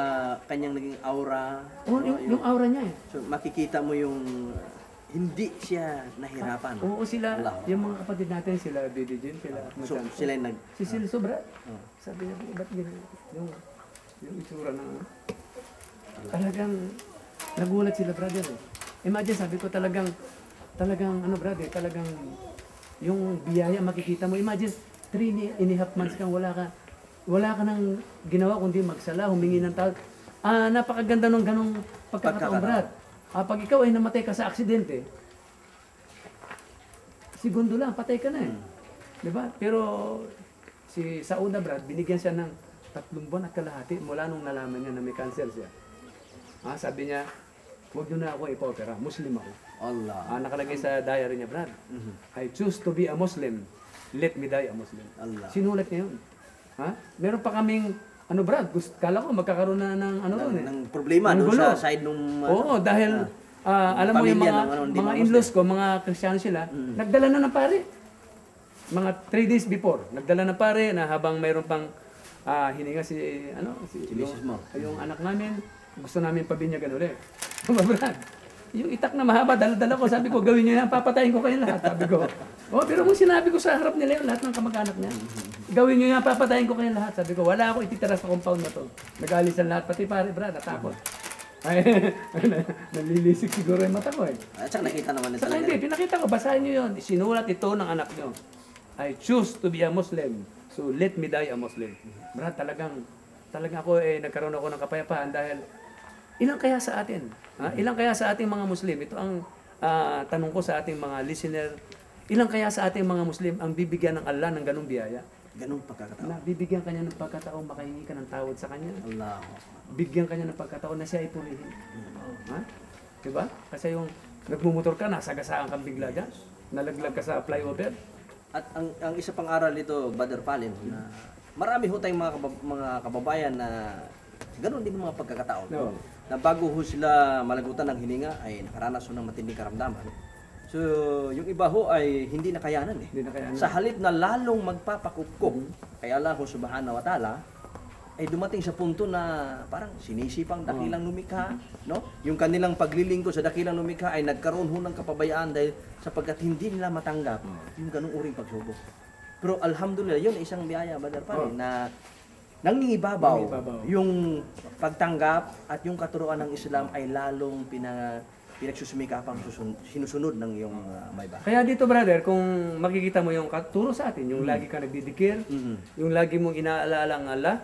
kanyang naging aura. Oo, yung aura niya eh. So, makikita mo yung hindi siya nahirapan. Oo, sila, yung mga kapatid natin, sila Didi Jin, sila Ahmad So, Santos. sila yung Si Silso, Brad. Sabi niya, ba't ganyan? Yung itsura ng talagang nagulat sila, brother eh. Imagine, sabi ko talagang brother, talagang yung biyaya makikita mo. Imagine 3.5 months kang wala ka nang ginawa kundi magsala, humingi ng tawad. Napakaganda ng ganong pagkakataon, Brad. Pag ikaw ay namatay ka sa aksidente, segundo lang, patay ka na eh. Diba? Pero si Sauda, Brad, binigyan siya ng 3 buwan at kalahati mula nung nalaman niya na may cancer siya. Sabi niya, huwag nyo na ako ipopera, Muslim ako. Allah. Nakalagay sa diary niya, Brad. I choose to be a Muslim, let me die a Muslim. Allah. Sinulat niya yun. Meron pa kaming, Brad, kala ko magkakaroon na ng ng problema doon sa side nung Oo, dahil alam mo yung mga in-laws ko, mga Kristiyano sila, nagdala na ng pare. Mga 3 days before, nagdala ng pare na habang mayroon pang hininga si misis mo. yung anak namin, gusto namin pabinyagan ulit. Brad. yung itak na mahaba, dala-dala ko, sabi ko, gawin niyo yan, papatayin ko kayo lahat, sabi ko. Oh, pero kung sinabi ko sa harap nila yun, lahat ng kamag-anak niya, gawin niyo yan, papatayin ko kayo lahat, sabi ko, wala ako ititira sa compound na to. Nag-alisan lahat, pati pare, brad, natakot. Ay, nalilisik siguro yung mata ko eh. At saka nakita naman nila. Saka hindi, pinakita ko, basahin niyo yun, sinulat ito ng anak niyo. I choose to be a Muslim, so let me die a Muslim. Brad, talagang ako nagkaroon ako ng kapayapaan dahil ilang kaya sa atin? Ha? Ilang kaya sa ating mga Muslim? Ito ang tanong ko sa ating mga listener. Ilang kaya sa ating mga Muslim ang bibigyan ng Allah ng ganung biyaya? Ganun pagkakataon. Na bibigyan kanya ng pagkataon makahingi ka ng tawad sa kanya. Allah. Bigyan kanya ng pagkataon na siya ay purihin. Ha? Diba? Kasi yung nagmumotor ka, nasagasaan kang bigla dyan. Nalaglag ka sa flyover. At ang isa pang aral dito, Brother Palin, na marami ho tayong mga kababayan na ganoon din mga pagkakataon. No. Na bago ho sila malagutan ng hininga ay nakaranas ho ng matinding karamdaman. So, yung iba ho ay hindi nakayanan eh. Hindi nakayanan. Sa halip na lalong magpapakupkop, kaya Allah ho subhanahu wa ta'ala, ay dumating sa punto na parang sinisipang dakilang lumikha, no? Yung kanilang paglilingkod sa dakilang lumikha ay nagkaroon ho ng kapabayaan dahil sapagkat hindi nila matanggap yung ganung uring pagsubok. Pero alhamdulillah, yun ay isang biyaya, Brother Palin, na nangingibabaw yung pagtanggap at yung katuruan ng Islam ay lalong pinagsusumikapang sinusunod ng iyong may bahay. Kaya dito brother, kung makikita mo yung turo sa atin, yung lagi ka nagdidikir, yung lagi mong inaalala ang Allah,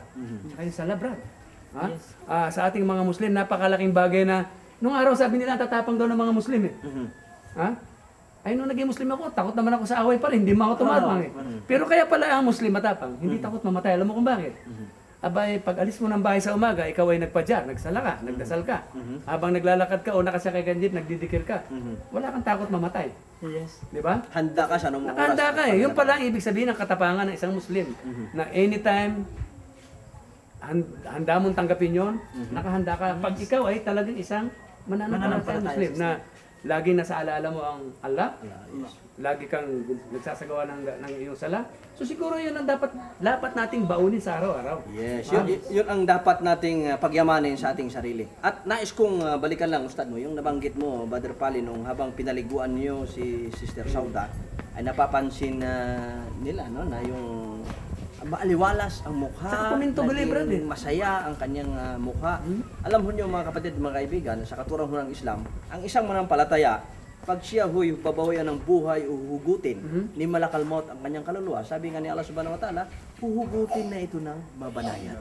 kayo sala brad. Ha? Sa ating mga Muslim, napakalaking bagay na, nung araw sabi nila tatapang daw ng mga Muslim eh. Ha? Ay, nung naging Muslim ako, takot naman ako sa away pa rin, hindi mo ako tumapang eh. Pero kaya pala ang Muslim matapang, hindi takot mamatay. Alam mo kung bakit? Abay, pag alis mo ng bahay sa umaga, ikaw ay nagpadya, nagsala ka, nagdasal ka. Habang naglalakad ka o nakasakay ka jeep, nagdidikir ka. Wala kang takot mamatay. Yes. Di ba? Handa ka sa anong Nakahanda ka eh. Yung pala ang ibig sabihin ng katapangan ng isang Muslim. Na anytime, handa mong tanggapin yon, nakahanda ka. Pag ikaw ay talagang isang mananampalatayang Muslim na laging nasa alaala mo ang Allah, lagi kang nagsasagawa ng iyong sala. So siguro yun ang dapat nating baunin sa araw-araw. Yes, yun ang dapat nating pagyamanin sa ating sarili. At nais kong balikan lang, Ustad, mo, yung nabanggit mo, Brother Palin, nung habang pinaliguan niyo si Sister Sauda, ay napapansin nila no, na yung maaliwalas ang mukha, Saka puminto-bili, brad, eh. masaya ang kanyang mukha. Alam ho niyo mga kapatid, mga kaibigan, sa katuruan ho ng Islam, ang isang manampalataya, pag siya huy babawian ng buhay, uhugutin, ni malakalmot ang kanyang kaluluwa. Sabi nga ni Allah subhanahu wa ta'ala, huhugutin na ito ng mabanayan.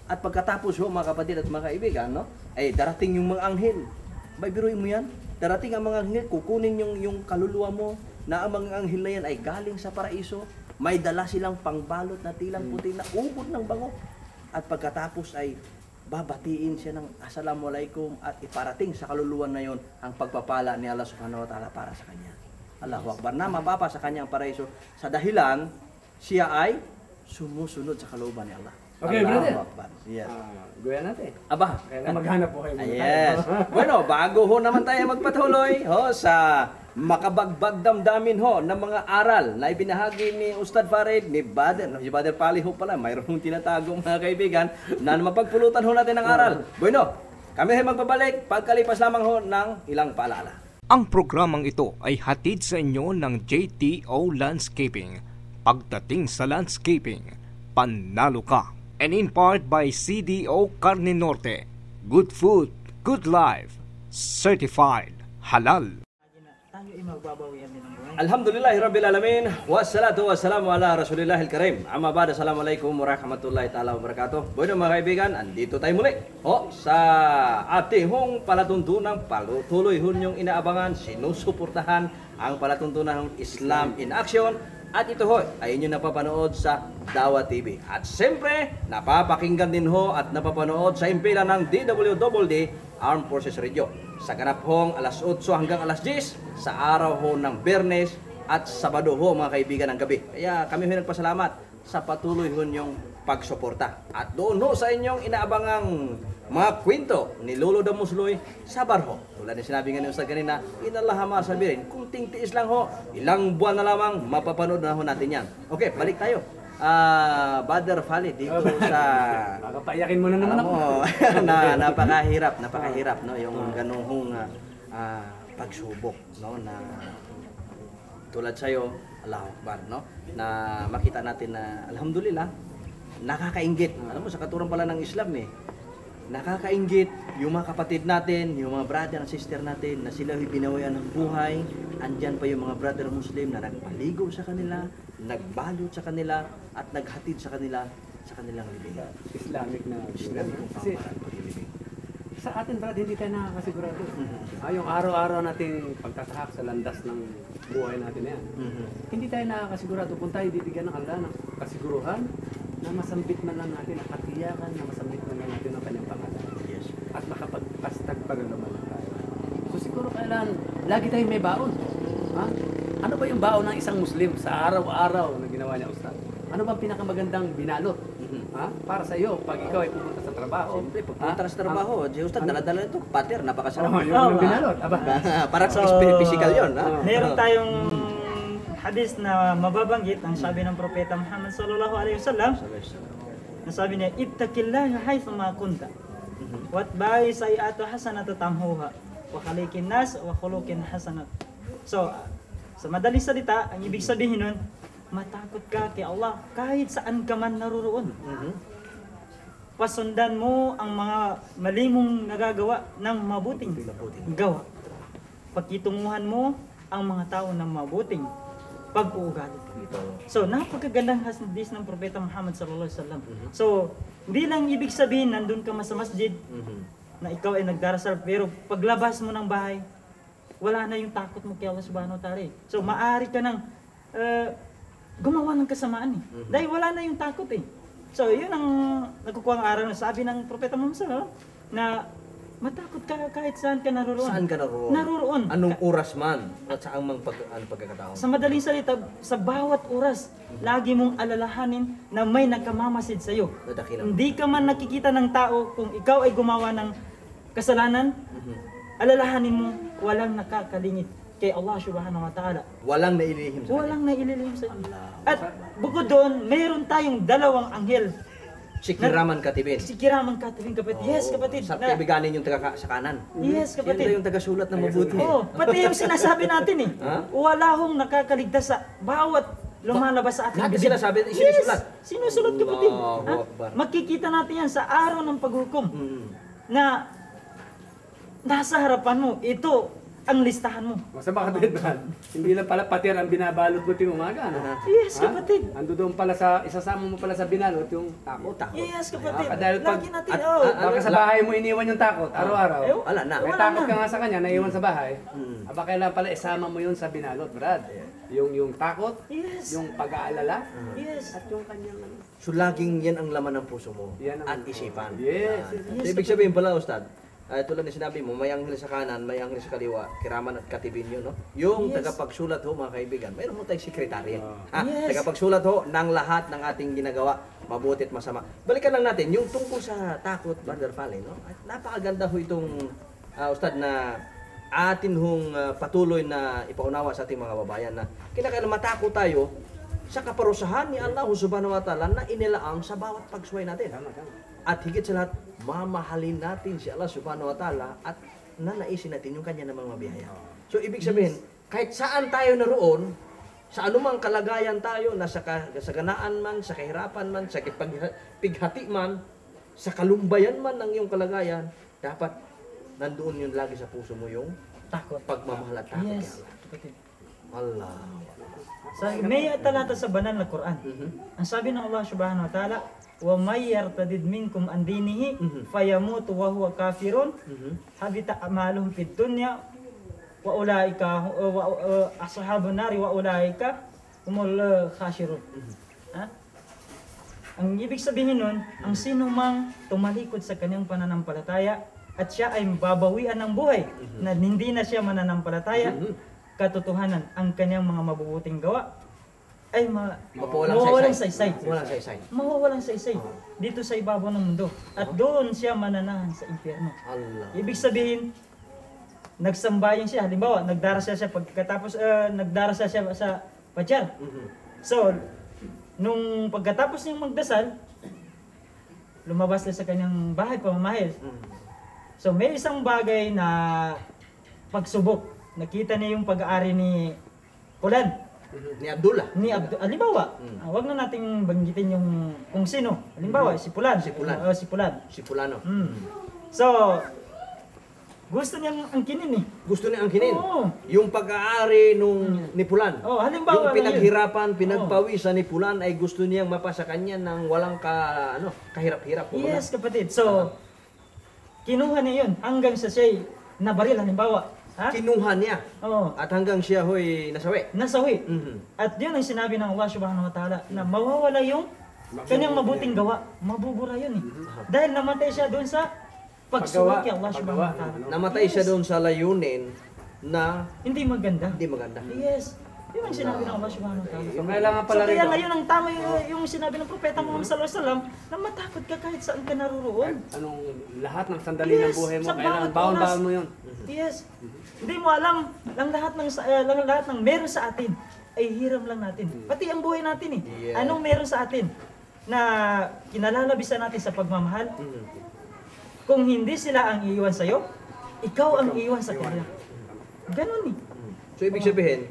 At pagkatapos ho mga kapatid at mga kaibigan, no, ay darating yung mga anghel. May biruin mo yan? Darating ang mga anghel, kukunin yung kaluluwa mo, na ang mga anghel na yan ay galing sa paraiso. May dala silang pangbalot na tilang puti na ubod ng bango. At pagkatapos ay babatiin siya ng assalamualaikum at iparating sa kaluluwa na yon ang pagpapala ni Allah subhanahu wa ta'ala para sa kanya. Allahu Akbar, na mababa sa kanyang paraiso sa dahilan siya ay sumusunod sa kalooban ni Allah. Okay, Allahu brother. Akbar. Yes. Gawin natin. Aba, Kailangan maghanap po kayo. yes. Bueno, bago ho naman tayo magpatuloy sa makabagbag damdamin ho ng mga aral na ibinahagi ni Ustad Farid, ni Brother Pali ho pala, mayroong tinatago mga kaibigan na mapagpulutan ho natin ng aral. Bueno, kami ay magbabalik pagkalipas lamang ho ng ilang paalala. Ang programang ito ay hatid sa inyo ng JTO Landscaping. Pagdating sa landscaping, panalo ka. And in part by CDO Carne Norte. Good food, good life. Certified halal. Tayo ay magbabawian din ng buhay. Alhamdulillahi Rabbil Alamin. Wassalatu wassalamu ala Rasulillahil Karim. Amma ba'da, assalamualaikum warahmatullahi ta'ala wabarakatuh. Bueno mga kaibigan, andito tayo muli sa ating palatuntunang patuloy yung inaabangan, sinusuportahan ang palatuntunan ng Islam in Action. At ito ho ay inyo napapanood sa Dawa TV. At siyempre, napapakinggan din ho at napapanood sa impila ng DWDD Armed Forces Radio. Sa ganap hong alas 8 hanggang alas 10 sa araw ho ng Biyernes at Sabado ho mga kaibigan ng gabi. Kaya kami ho nagpasalamat sa patuloy ho niyong pagsuporta. At doon ho sa inyong inaabangang mga kwento ni Lolo Damusloy sa Barho. Tulad na sinabi nga ni Ustad kanina, inalahama sabihin, kung tiis lang ho, ilang buwan na lamang, mapapanood na ho natin yan. Okay, balik tayo. Brother Fali, dito sa... Pakapayakin mo na naman ako. napakahirap, no? Yung ganung pagsubok, no, na tulad sa'yo, Allahu Akbar, no, na makita natin na alhamdulillah nakakainggit. Alam mo, sa katuran pala ng Islam nakakainggit yung mga kapatid natin, yung mga brother and sister natin na sila binawian ng buhay. Andyan pa yung mga brother Muslim na nagpaligo sa kanila, nagbalot sa kanila, at naghatid sa kanila sa kanilang libing. Islamic na. Islamikong Kasi pamamaraan paglilibing. sa atin, Brad, hindi tayo nakakasigurado. Yung araw-araw nating pagtatahak sa landas ng buhay natin na yan. Hindi tayo nakakasigurado kung tayo bibigyan ng Allah ng kasiguruhan na masambit man lang natin, at katiyakan na masambit man lang natin ang kanyang pangalan. Yes. At makapagpastag pagalaman lang tayo. So siguro kailangan lagi tayong may baon. Ha? Ano ba yung baon ng isang Muslim sa araw-araw na ginawa niya, Ustad? Ano ba ang pinakamagandang binalot? Ha? Para sa iyo, pag ikaw ay pupunta sa trabaho. Siyempre, pagpunta sa trabaho, Ustad, dala-dala ito, pater, napakasarap. Yung binalot. Aba. Parang So, physical yun. Meron tayong hadis na mababanggit ang sabi ng Propeta Muhammad sallallahu alaihi wasallam. Na sabi niya, ittaqillaha haythu ma kunta. Wat ba'i sayi'atu hasanatu tamhuha wa khaliqin nas wa khuluqin hasanat. So, sa madaling salita, ang ibig sabihin nun, matakot ka kay Allah kahit saan ka man naruroon. Pasundan mo ang mga mali mong nagagawa ng mabuting gawa. Pagkitunguhan mo ang mga tao ng mabuting pag-uugali. So, napakagandang hadis ng Propeta Muhammad sallallahu alaihi wasallam. So, hindi lang ibig sabihin nandun ka sa masjid na ikaw ay nagdarasal, pero paglabas mo ng bahay, wala na yung takot mo kay Allah subhanahu wa ta'ala. So, maaari ka nang gumawa ng kasamaan dahil wala na yung takot So, yun ang nagkukuha ng araw na sabi ng Propeta Muhammad sallallahu alaihi wasallam na matakot ka kahit saan ka naroon. Saan ka naroon? Naroon. Anong oras man at saan mang pagkakataon? Sa madaling salita, sa bawat oras, lagi mong alalahanin na may nagkamamasid sa iyo. Nadakilang. Hindi ka man nakikita ng tao kung ikaw ay gumawa ng kasalanan, alalahanin mo walang nakakalingit kay Allah subhanahu wa ta'ala. Walang nailihim sa Walang naililihim sa iyo. At bukod doon, mayroon tayong dalawang anghel. Si Kiraman Katibin. Si Kiraman Katibin, kapatid. Yes, kapatid. Sa kaibiganin yung taga sa kanan. Yes, Yan kapatid. daw yung taga-sulat na mabuti. Oo, pati yung sinasabi natin Ha? wala hong nakakaligtas sa bawat lumalabas sa ating Lahat bibig. sinasabi, sinusulat. Yes, sinusulat kapatid. Allahu Ha? Akbar. Makikita natin yan sa araw ng paghukom na nasa harapan mo, ito ang listahan mo. Masama ka din, Brad. Hindi lang pala patir ang binabalot mo tuwing umaga. Ano? Yes, Ha? kapatid. Ando doon pala sa, isasama mo pala sa binalot yung takot. Yes, kapatid. Dahil pag- Lagi natin, Baka sa bahay mo iniwan yung takot, araw-araw. Eh, Wala na. May wala takot na. ka nga sa kanya, naiwan sa bahay. Aba kailangan pala isama mo yun sa binalot, Brad. Yung takot, Yes. yung pag-aalala, Yes. at yung kanyang ano. So laging yan ang laman ng puso mo Yan ang- at isipan. Yes. So, ibig sabihin pala, Ustad, tulad na sinabi mo, may anghel sa kanan, may anghel sa kaliwa, Kiraman at Katibin yun, no? Yung Yes. tagapagsulat ho, mga kaibigan, mayroon mo tayong sekretary. Ha? Yes. Tagapagsulat ho ng lahat ng ating ginagawa, mabuti at masama. Balikan lang natin, yung tungkol sa takot, Brother Pale, no? At napakaganda ho itong, Ustad, na atin hong patuloy na ipaunawa sa ating mga babayan na kinakailangan matakot tayo sa kaparusahan ni Allah subhanahu wa ta'ala na inilaang sa bawat pagsuway natin. At higit sa lahat, mamahalin natin si Allah subhanahu wa ta'ala at nanaisin natin yung kanya namang mabiyaya. So, ibig sabihin, kahit saan tayo naroon, sa anumang kalagayan tayo, nasa kasaganaan man, sa kahirapan man, sa pighati man, sa kalumbayan man ng iyong kalagayan, dapat nandoon yun lagi sa puso mo yung Takot. pagmamahal at takot Yes. kay Allah. Allah. So, may talata sa banal na Quran. Ang sabi ng Allah subhanahu wa ta'ala, wa may yartadid minkum an dinihi fayamutu wa huwa kafirun habita a'maluhum fid dunya wa ulaika ashabun nari wa ulaika humul khasirun. Ha? Ang ibig sabihin nun, ang sino mang tumalikod sa kanyang pananampalataya at siya ay babawian ng buhay na hindi na siya mananampalataya, katotohanan ang kanyang mga mabubuting gawa ay mawawalang saysay. Walang saysay. Mawawalang saysay dito sa ibabaw ng mundo. At doon siya mananahan sa impyerno. Allah. Ibig sabihin, nagsambayan siya. Halimbawa, nagdarasal siya pagkatapos nagdarasal siya sa Fajr. So, nung pagkatapos niyang magdasal, lumabas na sa kanyang bahay pamamahil. So, may isang bagay na pagsubok. Nakita niya yung pag-aari ni Fulan, Ni Abdullah. ni Abdul. Halimbawa, wag na nating banggitin yung kung sino. Halimbawa, si Fulan. Si Fulan. Si Fulan. Si Fulano. So, gusto niyang angkinin eh. Gusto niya angkinin. Oo. Yung pag-aari ni Pulan. Oh, halimbawa Yung pinaghirapan, na pinagpawisan ni Pulan ay gusto niyang mapasa kanya ng walang kahirap-hirap. Yes, kapatid. So, kinuha niya yun hanggang sa siya'y nabaril, halimbawa. Ha? Kinuha niya. Oo. At hanggang siya ho'y nasawi. Nasawi. Mhm. At yun ang sinabi ng Allah subhanahu wa ta'ala na mawawala yung kanyang mabuting gawa. Mabubura yun eh. Dahil namatay siya doon sa pagsubok kay Allah subhanahu wa ta'ala. Namatay siya doon sa layunin na Hindi maganda. hindi maganda. Yes. Yun ang sinabi ng Allah subhanahu wa ta'ala. So, kailangan So pala kaya rito, ngayon ang tama yung sinabi ng Propeta Muhammad sallallahu alaihi wasallam na matakot ka kahit saan ka naruroon. anong lahat ng sandali ng Yes, buhay mo, sa kailangan bawat baon-baon oras. mo yun. Yes. Hindi mo alam lang lahat ng meron sa atin ay hiram lang natin. Pati ang buhay natin eh. Yeah. Anong meron sa atin na kinalalabisan natin sa pagmamahal? Kung hindi sila ang iiwan sa'yo, ikaw ang iiwan sa kanila. Ganon eh. So ibig sabihin,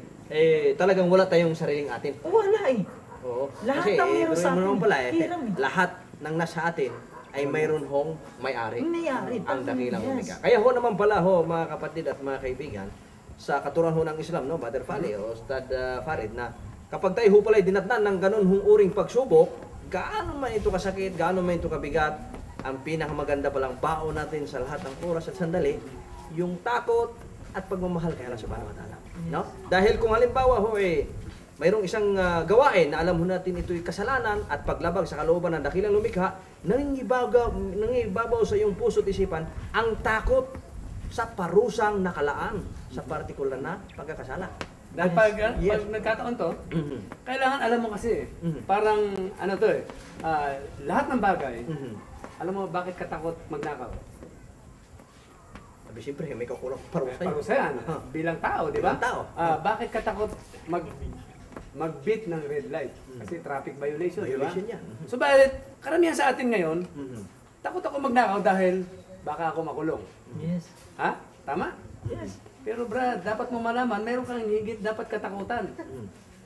talagang wala tayong sariling atin. Wala eh. Oo. Lahat Kasi, ng meron sa tuloy mo atin, naman pala, hiram eh. lahat ng nasa atin ay mayroon hong may-ari. Nangyayari. Ang dakilang Yes. omega. Kaya ho naman pala ho, mga kapatid at mga kaibigan, sa katuruan ho ng Islam, no, Brother Fali o Ustad Farid, na kapag tayo ho pala'y dinatnan ng ganun hong uring pagsubok, gaano man ito kasakit, gaano man ito kabigat, ang pinakamaganda palang baon natin sa lahat ng oras at sandali, yung takot at pagmamahal kay Allah subhanahu wa ta'ala. No? Dahil kung halimbawa ho, mayroong isang gawain na alam ho natin ito'y kasalanan at paglabag sa kalooban ng dakilang lumikha, nangingibabaw sa iyong puso at isipan ang takot sa parusang nakalaan sa partikular na pagkakasala. Dahil pag Yes. nagkataon to, Mhm. kailangan alam mo kasi, parang ano to lahat ng bagay, Mhm. alam mo bakit katakot magnakaw? Sabi siyempre, may kakulang parusa yun. Parusa yan, bilang tao, di ba? Bilang tao. Bakit katakot mag-beat ng red light? Kasi traffic violation, di ba? Violation yan. So bakit karamihan sa atin ngayon, Mhm. takot ako magnakaw dahil baka ako makulong. Yes. Ha? Tama? Yes. Pero Brad, dapat mo malaman, meron kang higit dapat katakutan.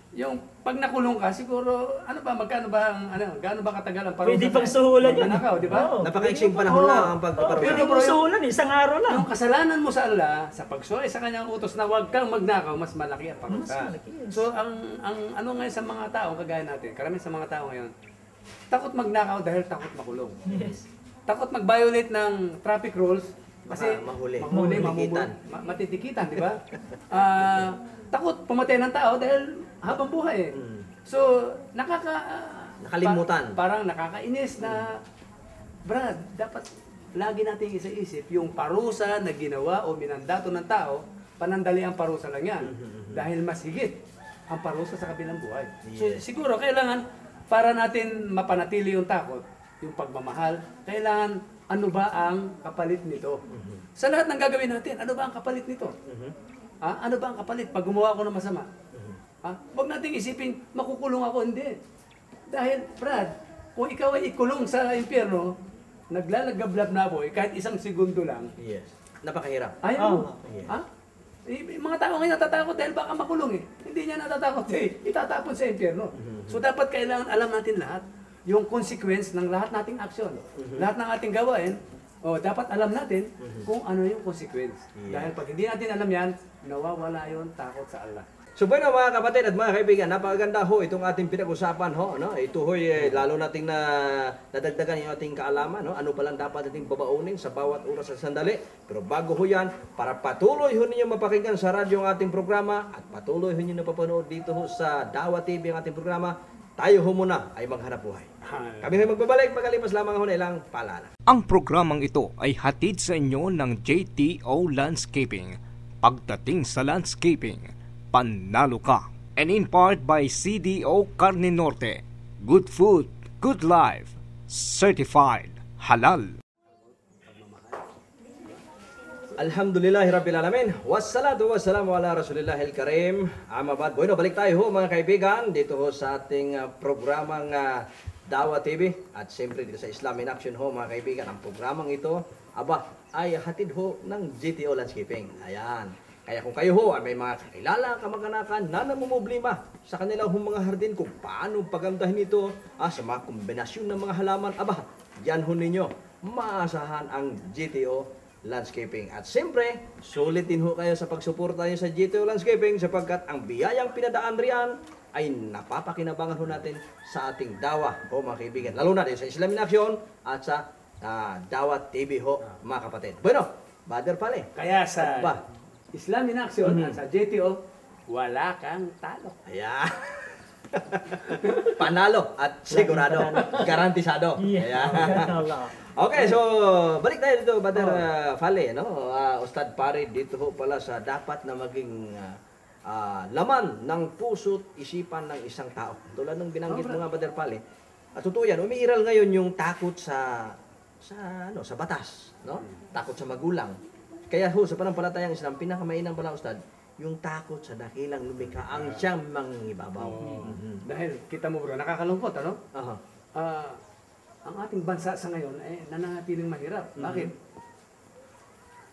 Yung pag nakulong ka, siguro, magkano ba gaano ba katagal ang parusa? Pwede pang suhulan yun. Magnanakaw, di ba? Oo. Napakaiksing panahon lang ang pagpaparusa. Pwede pang suhulan eh. Isang araw lang. Yung kasalanan mo sa Allah, sa pagsuway sa kanyang utos na huwag kang magnakaw, mas malaki ang parusa. Mas malaki, yes. So, ang ano ngayon sa mga tao, kagaya natin, karamihan sa mga tao ngayon, takot magnakaw dahil takot makulong. Yes. Takot mag-violate ng traffic rules kasi Mahuli. matitikitan, matitikitan, di ba? Takot pumatay ng tao dahil habang buhay. So, Nakalimutan. parang nakakainis na, Brad, dapat lagi nating isa-isip yung parusa na ginawa o minandato ng tao, panandali ang parusa lang yan. Dahil mas higit ang parusa sa kabilang buhay. So, siguro, kailangan, para natin mapanatili yung takot, yung pagmamahal, kailangan ano ba ang kapalit nito? Sa lahat ng gagawin natin, ano ba ang kapalit nito? Ano ba ang kapalit pag gumawa ako ng masama? Huwag nating isipin, makukulong ako, hindi. Dahil, Brad, kung ikaw ay ikulong sa impyerno, naglalagablab na ako, kahit isang segundo lang, Yes. Napakahirap. ayaw mo. yes. Mga tao ngayon natatakot dahil baka makulong eh. Hindi niya natatakot itatapon sa impyerno. So dapat kailangan alam natin lahat yung consequence ng lahat nating action. Lahat ng ating gawain, dapat alam natin kung ano yung consequence. Dahil pag hindi natin alam yan, nawawala yung takot sa Allah. So bueno mga kapatid at mga kaibigan, napakaganda ho itong ating pinag-usapan ho, no? Ito ho lalo nating nadagdagan yung ating kaalaman, no? Ano pa lang dapat nating babaunin sa bawat oras at sandali. Pero bago ho yan, para patuloy ho ninyo mapakinggan sa radyo ang ating programa at patuloy ho ninyo napapanood dito ho sa Dawa TV ang ating programa, tayo ho muna ay maghanap buhay. Kami ho magbabalik pagkalipas lamang ho na ilang paalala. Ang programang ito ay hatid sa inyo ng JTO Landscaping. Pagdating sa landscaping, panalo ka. And in part by CDO Carne Norte. Good food, good life. Certified halal. Alhamdulillahi Rabbil Alamin. Wassalatu wassalamu ala Rasulillahil Karim. Amabad. Bueno, balik tayo ho mga kaibigan dito ho sa ating programang Dawa TV. At siyempre dito sa Islam in Action ho mga kaibigan. Ang programang ito, ay hatid ho ng GTO Landscaping. Ayan. Kaya kung kayo ho ay may mga kakilala, kamag-anakan na namumblema sa kanilang mga hardin kung paano pagandahin ito sa mga kombinasyon ng mga halaman, yan ho ninyo maasahan ang GTO Landscaping. At siyempre, sulit din ho kayo sa pagsuporta nyo sa GTO Landscaping sapagkat ang biyayang pinadaan riyan ay napapakinabangan ho natin sa ating dawa ho mga kaibigan. Lalo na din sa Islam in Action at sa Dawa TV ho mga kapatid. Bueno, Brother Pale. Kaya sa Ba? Islam in Action at sa JTO, wala kang talo. Ayan. Panalo at sigurado. Garantisado. Yeah. Ayan. Okay, so balik tayo dito, Brother Fale, no? Ustad Pare, dito ho pala sa dapat na maging laman ng puso't isipan ng isang tao. Tulad ng binanggit mo nga, Brother Fale. At totoo yan, umiiral ngayon yung takot sa batas, no? Takot sa magulang. Kaya ho, sa panampalatayang Islam, pinakamainam pala, Ustad, yung takot sa dakilang lumikha ang siyang mangibabaw. Dahil kita mo bro, nakakalungkot ano? Aha. Ang ating bansa sa ngayon ay nananatiling mahirap. Bakit?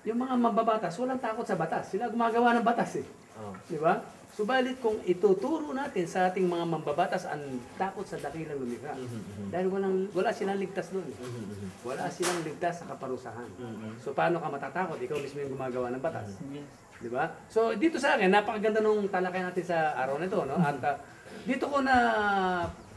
Yung mga mambabatas, walang takot sa batas. Sila gumagawa ng batas eh. Di ba? Subalit kung ituturo natin sa ating mga mambabatas ang takot sa dakilang lumikha. Dahil wala silang ligtas doon. Wala silang ligtas sa kaparusahan. So paano ka matatakot? Ikaw mismo yung gumagawa ng batas. Di ba? So dito sa akin, napakaganda nung talakay natin sa araw nito. No? At dito ko na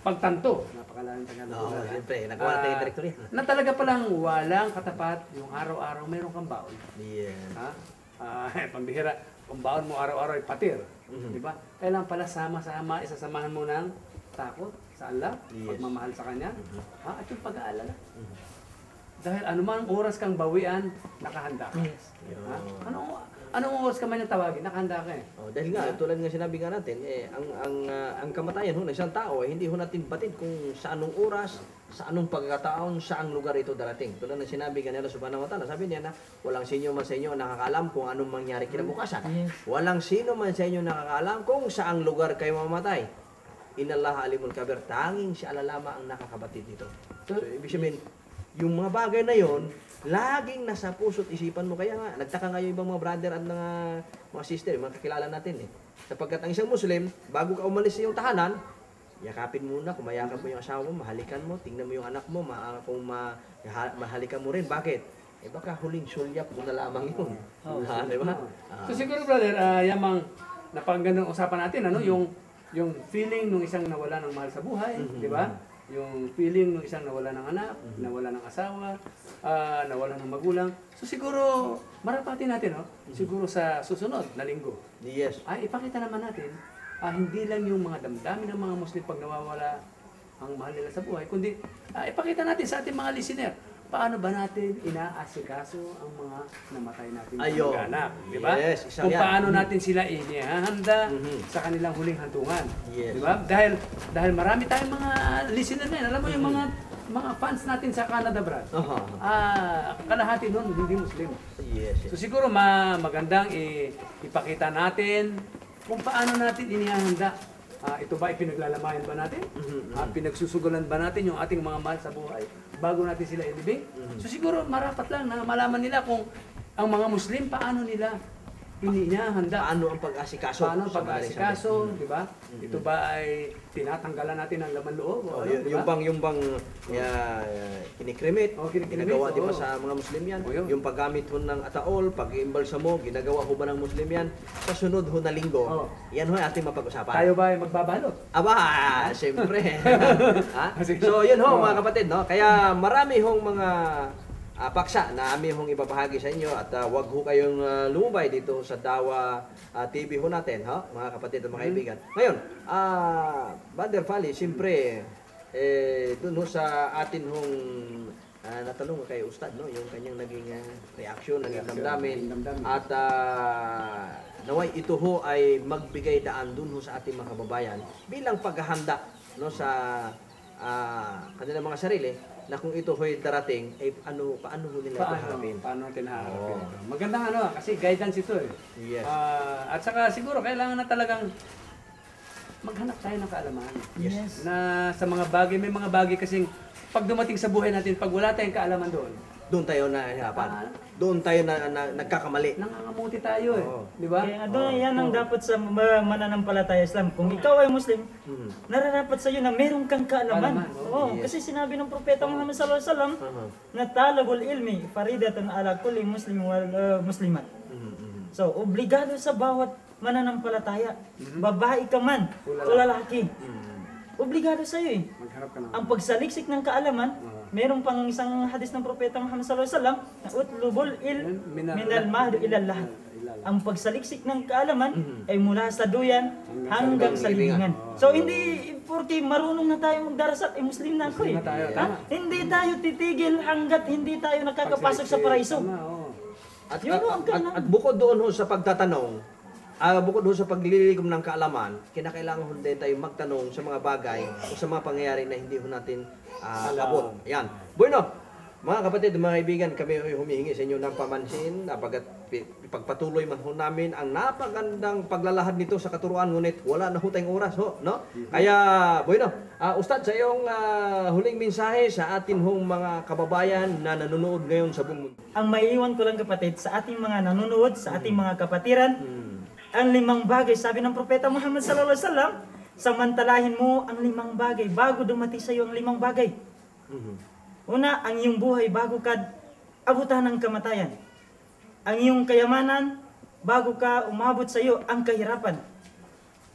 pagtanto, napakalaking Tagalog. Siyempre, nagawa natin yung directory. Na talaga palang walang katapat yung araw-araw mayroon kang baon. Yeah. Pambihira, kung baon mo araw-araw ay patir. Di ba? Kailangan pala sama-sama, isasamahan mo ng takot sa Allah, pagmamahal sa Kanya, at yung pag-aalala. Dahil anumang oras kang bawian, nakahanda ka. Anong oras ka man yung tawagin, nakahanda ka eh. Dahil nga, tulad nga sinabi nga natin, ang kamatayan ho ng isang tao ay hindi ho natin batid kung sa anong oras, sa anong pagkataon, sa ang lugar ito darating. Tulad ng sinabi nga nila subhanahu wa ta'ala, sabi niya na walang sino man sa inyo nakakaalam kung anong mangyari kinabukasan. Walang sino man sa inyo nakakaalam kung saang lugar kayo mamatay. Inallaha alimul kabir, tanging si Allah lamang ang nakakabatid dito. So, ibig sabihin, yung mga bagay na yon laging nasa puso't isipan mo. Kaya nga, nagtaka nga yung ibang mga brother at mga sister, mga kakilala natin eh. Sapagkat ang isang Muslim, bago ka umalis sa iyong tahanan, yakapin muna, kung mayakap mo yung asawa mo, mahalikan mo, tingnan mo yung anak mo, kung mahalikan mo rin. Bakit? Baka huling sulyap mo na lamang yun. Diba? So siguro brother, yamang napakagandang usapan natin, ano, yung feeling ng isang nawala ng mahal sa buhay, di ba? Yung feeling ng isang nawala ng anak, nawala ng asawa, nawala ng magulang. So siguro, marapatin natin, no? Siguro sa susunod na linggo. Yes. Ay ipakita naman natin, hindi lang yung mga damdamin ng mga Muslim pag nawawala ang mahal nila sa buhay, kundi ipakita natin sa ating mga listener, paano ba natin inaasikaso ang mga namatay natin mag-anak, di ba? Yes, kung paano natin sila inihahanda sa kanilang huling hantungan, yes. Di ba? Dahil marami tayong mga listener ngayon. Alam mo yung mga fans natin sa Canada, Brad. Kalahati nun hindi Muslim. Yes. So siguro magandang ipakita natin kung paano natin inihahanda. Ito ba ipinaglalamayan ba natin? Pinagsusugulan ba natin yung ating mga mahal sa buhay bago natin sila ilibing? So siguro marapat lang na malaman nila kung ang mga Muslim paano nila inihahanda. Paano ang pag-asikaso? Paano ang pag-asikaso, di ba? Ito ba ay tinatanggalan natin ng laman loob? Yung bang kinikremit, ginagawa di ba sa mga Muslim yan? Yung paggamit ho ng ataol, pag-iimbalsa mo, ginagawa ho ba ng Muslim yan? Sa sunod ho na linggo, yan ho ating mapag-usapan. Tayo ba ay magbabalot? Siyempre. So yun ho mga kapatid, no? Kaya marami hong mga paksa na aming hong ibabahagi sa inyo at wag ho kayong lumubay dito sa Dawa TV ho natin, mga kapatid at mga kaibigan. Ngayon, Brother Fale, siyempre, dun ho sa atin hong natanong kay Ustad, no? Yung kanyang naging reaksyon, naging damdamin. At naway ito ho ay magbigay daan dun ho sa ating mga kababayan bilang paghahanda, no, sa kanilang mga sarili na kung ito ho'y darating, paano ho nila haharapin? Paano natin haharapin? Magandang kasi guidance ito eh. Yes. At saka siguro kailangan na talagang maghanap tayo ng kaalaman. Yes. Na sa mga bagay, may mga bagay kasing pag dumating sa buhay natin, pag wala tayong kaalaman doon, doon tayo nahihirapan. Doon tayo nagkakamali. Nangangamuti tayo eh. Oo. Di ba? Kaya doon yan ang dapat sa mananampalataya Islam. Kung ikaw ay Muslim, nararapat sa iyo na meron kang kaalaman. Kaalaman, Oo, yes. kasi sinabi ng propeta Muhammad sallallahu alaihi wasallam na talabul ilmi faridatun ala kulli muslim wal muslimat. So, obligado sa bawat mananampalataya. Babae ka man o lalaki. Obligado sa iyo eh. Magharap ka na. Ang pagsaliksik ng kaalaman, meron pang isang hadis ng propeta Muhammad sallallahu alaihi wasallam na utlubul minal mahdi ilal lahat. Ang pagsaliksik ng kaalaman ay mula sa duyan hanggang sa libingan. So hindi porque marunong na tayo magdarasal, Muslim na ako eh. Muslim na tayo, Ha? tama. Hindi tayo titigil hanggat hindi tayo nakakapasok sa paraiso. Tama, oo. At, Yun ang kailangan. at bukod doon ho sa pagtatanong, bukod doon sa paglilikom ng kaalaman, kinakailangan ho din tayo magtanong sa mga bagay o sa mga pangyayari na hindi ho natin abot. Yan. Bueno, mga kapatid, mga kaibigan, kami ay humihingi sa inyo ng pamansin apagat ipagpatuloy man ho namin ang napagandang paglalahad nito sa katuruan, ngunit wala na ho tayong oras ho, no? Kaya, bueno, Ustad, sa iyong huling mensahe sa atin hong mga kababayan na nanonood ngayon sa buong mundo. Ang maiiwan ko lang kapatid sa ating mga nanonood, sa ating mga kapatiran, ang 5 bagay, sabi ng propeta Muhammad sallallahu alaihi wasallam, samantalahin mo ang 5 bagay bago dumating sa iyo ang 5 bagay. Una, ang iyong buhay bago ka abutan ng kamatayan. Ang iyong kayamanan bago ka umabot sa iyo ang kahirapan.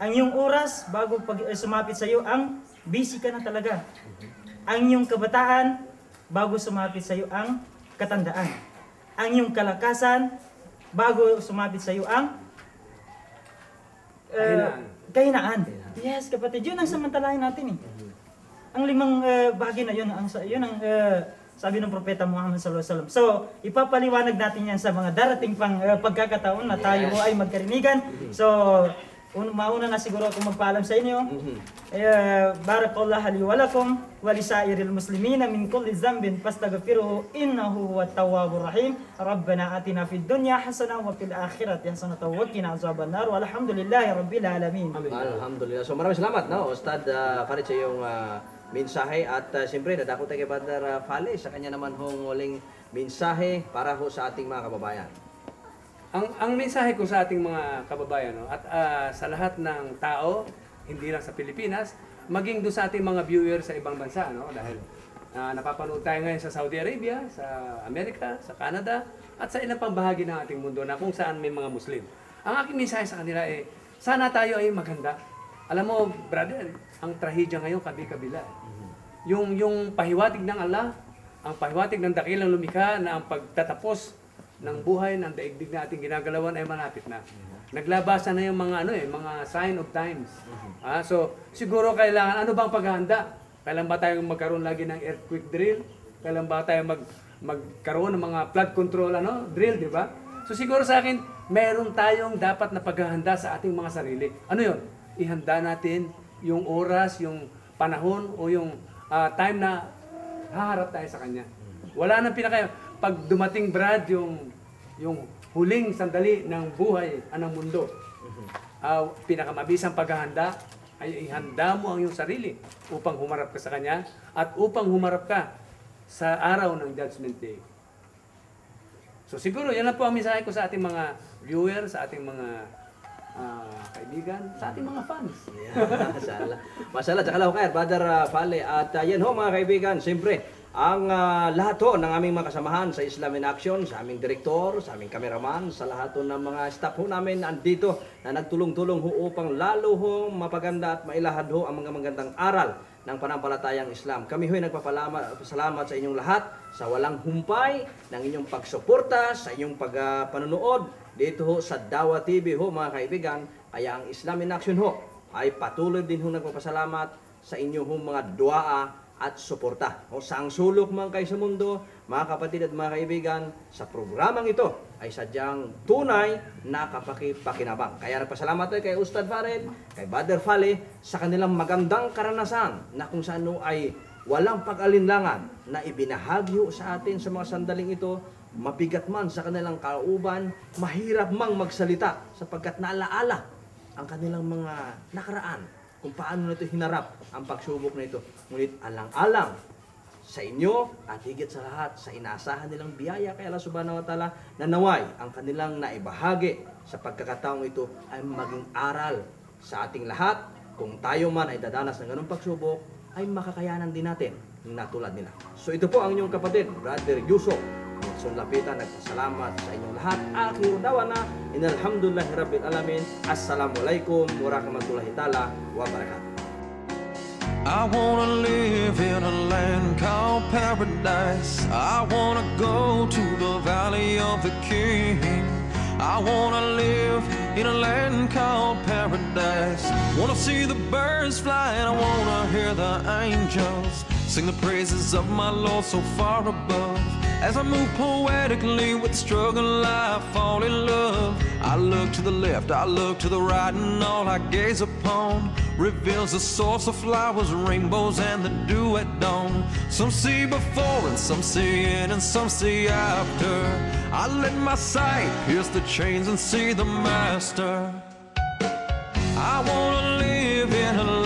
Ang iyong oras bago sumapit sa iyo ang busy ka na talaga. Ang iyong kabataan bago sumapit sa iyo ang katandaan. Ang iyong kalakasan bago sumapit sa iyo ang kahinaan. Yes, kapatid, yun ang samantalahin natin eh. Ang 5 bagay na yun, yun ang sabi ng propeta Muhammad sallallahu alaihi wasallam. So, ipapaliwanag natin yan sa mga darating pang pagkakataon na tayo ay magkarinigan. So, mauna na siguro akong magpaalam sa inyo. Barakallahu li wa lakum wa li sa'iril muslimina min kulli dhanbin fastaghfiruhu innahu huwat tawwabur rahim. Rabbana atina fid dunya hasanah wa fil akhirati hasanah wa qina azaban nar. Walhamdulillahi rabbil alamin. Alhamdulillah. So maraming salamat, no, Ustad Farid, sa iyong mensahe. At siyempre, dadako tayo kay Brother Fale sa kanya naman hong huling mensahe para ho sa ating mga kababayan. Ang mensahe ko sa ating mga kababayan, no, at sa lahat ng tao, hindi lang sa Pilipinas, maging doon sa ating mga viewers sa ibang bansa, no, dahil napapanood tayo ngayon sa Saudi Arabia, sa Amerika, sa Canada, at sa ilang pang bahagi ng ating mundo na kung saan may mga Muslim. Ang aking mensahe sa kanila ay, sana tayo ay maganda. Alam mo, brother, ang trahedya ngayon kabi-kabila. Yung pahiwatig ng Allah, ang pahiwatig ng dakilang lumikha na ang pagtatapos ng buhay ng daigdig na ating ginagalawan ay malapit na. Naglabasa na yung mga mga sign of times. So siguro kailangan ano bang paghahanda? Kailan ba tayong magkaroon lagi ng earthquake drill? Kailan ba tayo magkaroon ng mga flood control drill, di ba? So siguro sa akin, meron tayong dapat na paghahanda sa ating mga sarili. Ano 'yon? Ihanda natin yung oras, yung panahon o yung time na haharap tayo sa kanya. Wala nang pag dumating, Brad, yung huling sandali ng buhay ng mundo, pinakamabisang paghahanda ay ihanda mo ang iyong sarili upang humarap ka sa Kanya at upang humarap ka sa araw ng Judgment Day. So siguro, yan lang po ang mensahe ko sa ating mga viewers, sa ating mga kaibigan, sa ating mga fans. Masala, tsaka lang kaya, Brother Fale. At yan ho mga kaibigan, siyempre, ang lahat ho ng aming mga kasamahan sa Islam in Action, sa aming direktor, sa aming kameraman, sa lahat ho ng mga staff ho namin andito na nagtulong-tulong ho upang lalo ho mapaganda at mailahad ho ang mga magandang aral ng panampalatayang Islam. Kami ho'y nagpapasalamat sa inyong lahat sa walang humpay ng inyong pagsuporta, sa inyong pagpanonood dito ho sa Dawa TV ho mga kaibigan. Kaya ang Islam in Action ho ay patuloy din ho nagpapasalamat sa inyong mga duaa at suporta. O saang sulok man kayo sa mundo, mga kapatid at mga kaibigan, sa programang ito ay sadyang tunay na kapakipakinabang. Kaya nagpasalamat tayo kay Ustad Farid, kay Brother Fale sa kanilang magandang karanasan na kung saan ay walang pag-alinlangan na ibinahagi sa atin sa mga sandaling ito. Mabigat man sa kanilang kauban, mahirap mang magsalita sapagkat naalaala ang kanilang mga nakaraan kung paano nito hinarap ang pagsubok na ito. Ngunit alang-alang sa inyo at higit sa lahat sa inaasahan nilang biyaya kay Allah Subhanahu wa Ta'ala na naway ang kanilang naibahagi sa pagkakataong ito ay maging aral sa ating lahat. Kung tayo man ay dadanas ng ganung pagsubok, ay makakayanan din natin na tulad nila. So ito po ang inyong kapatid, Brother Yusuf. Lapitan, nagpasalamat sa inyong lahat. Akhiru dawana, inalhamdulillahi rabbil alamin. Assalamualaikum warahmatullahi ta'ala wabarakatuh. I wanna live in a land called paradise. I wanna go to the valley of the King. I wanna live in a land called paradise. Wanna see the birds fly and I wanna hear the angels sing the praises of my Lord so far above. As I move poetically with the struggle, I fall in love. I look to the left, I look to the right, and all I gaze upon reveals the source of flowers, rainbows, and the dew at dawn. Some see before and some see in and some see after. I let my sight pierce the chains and see the master. I wanna live in a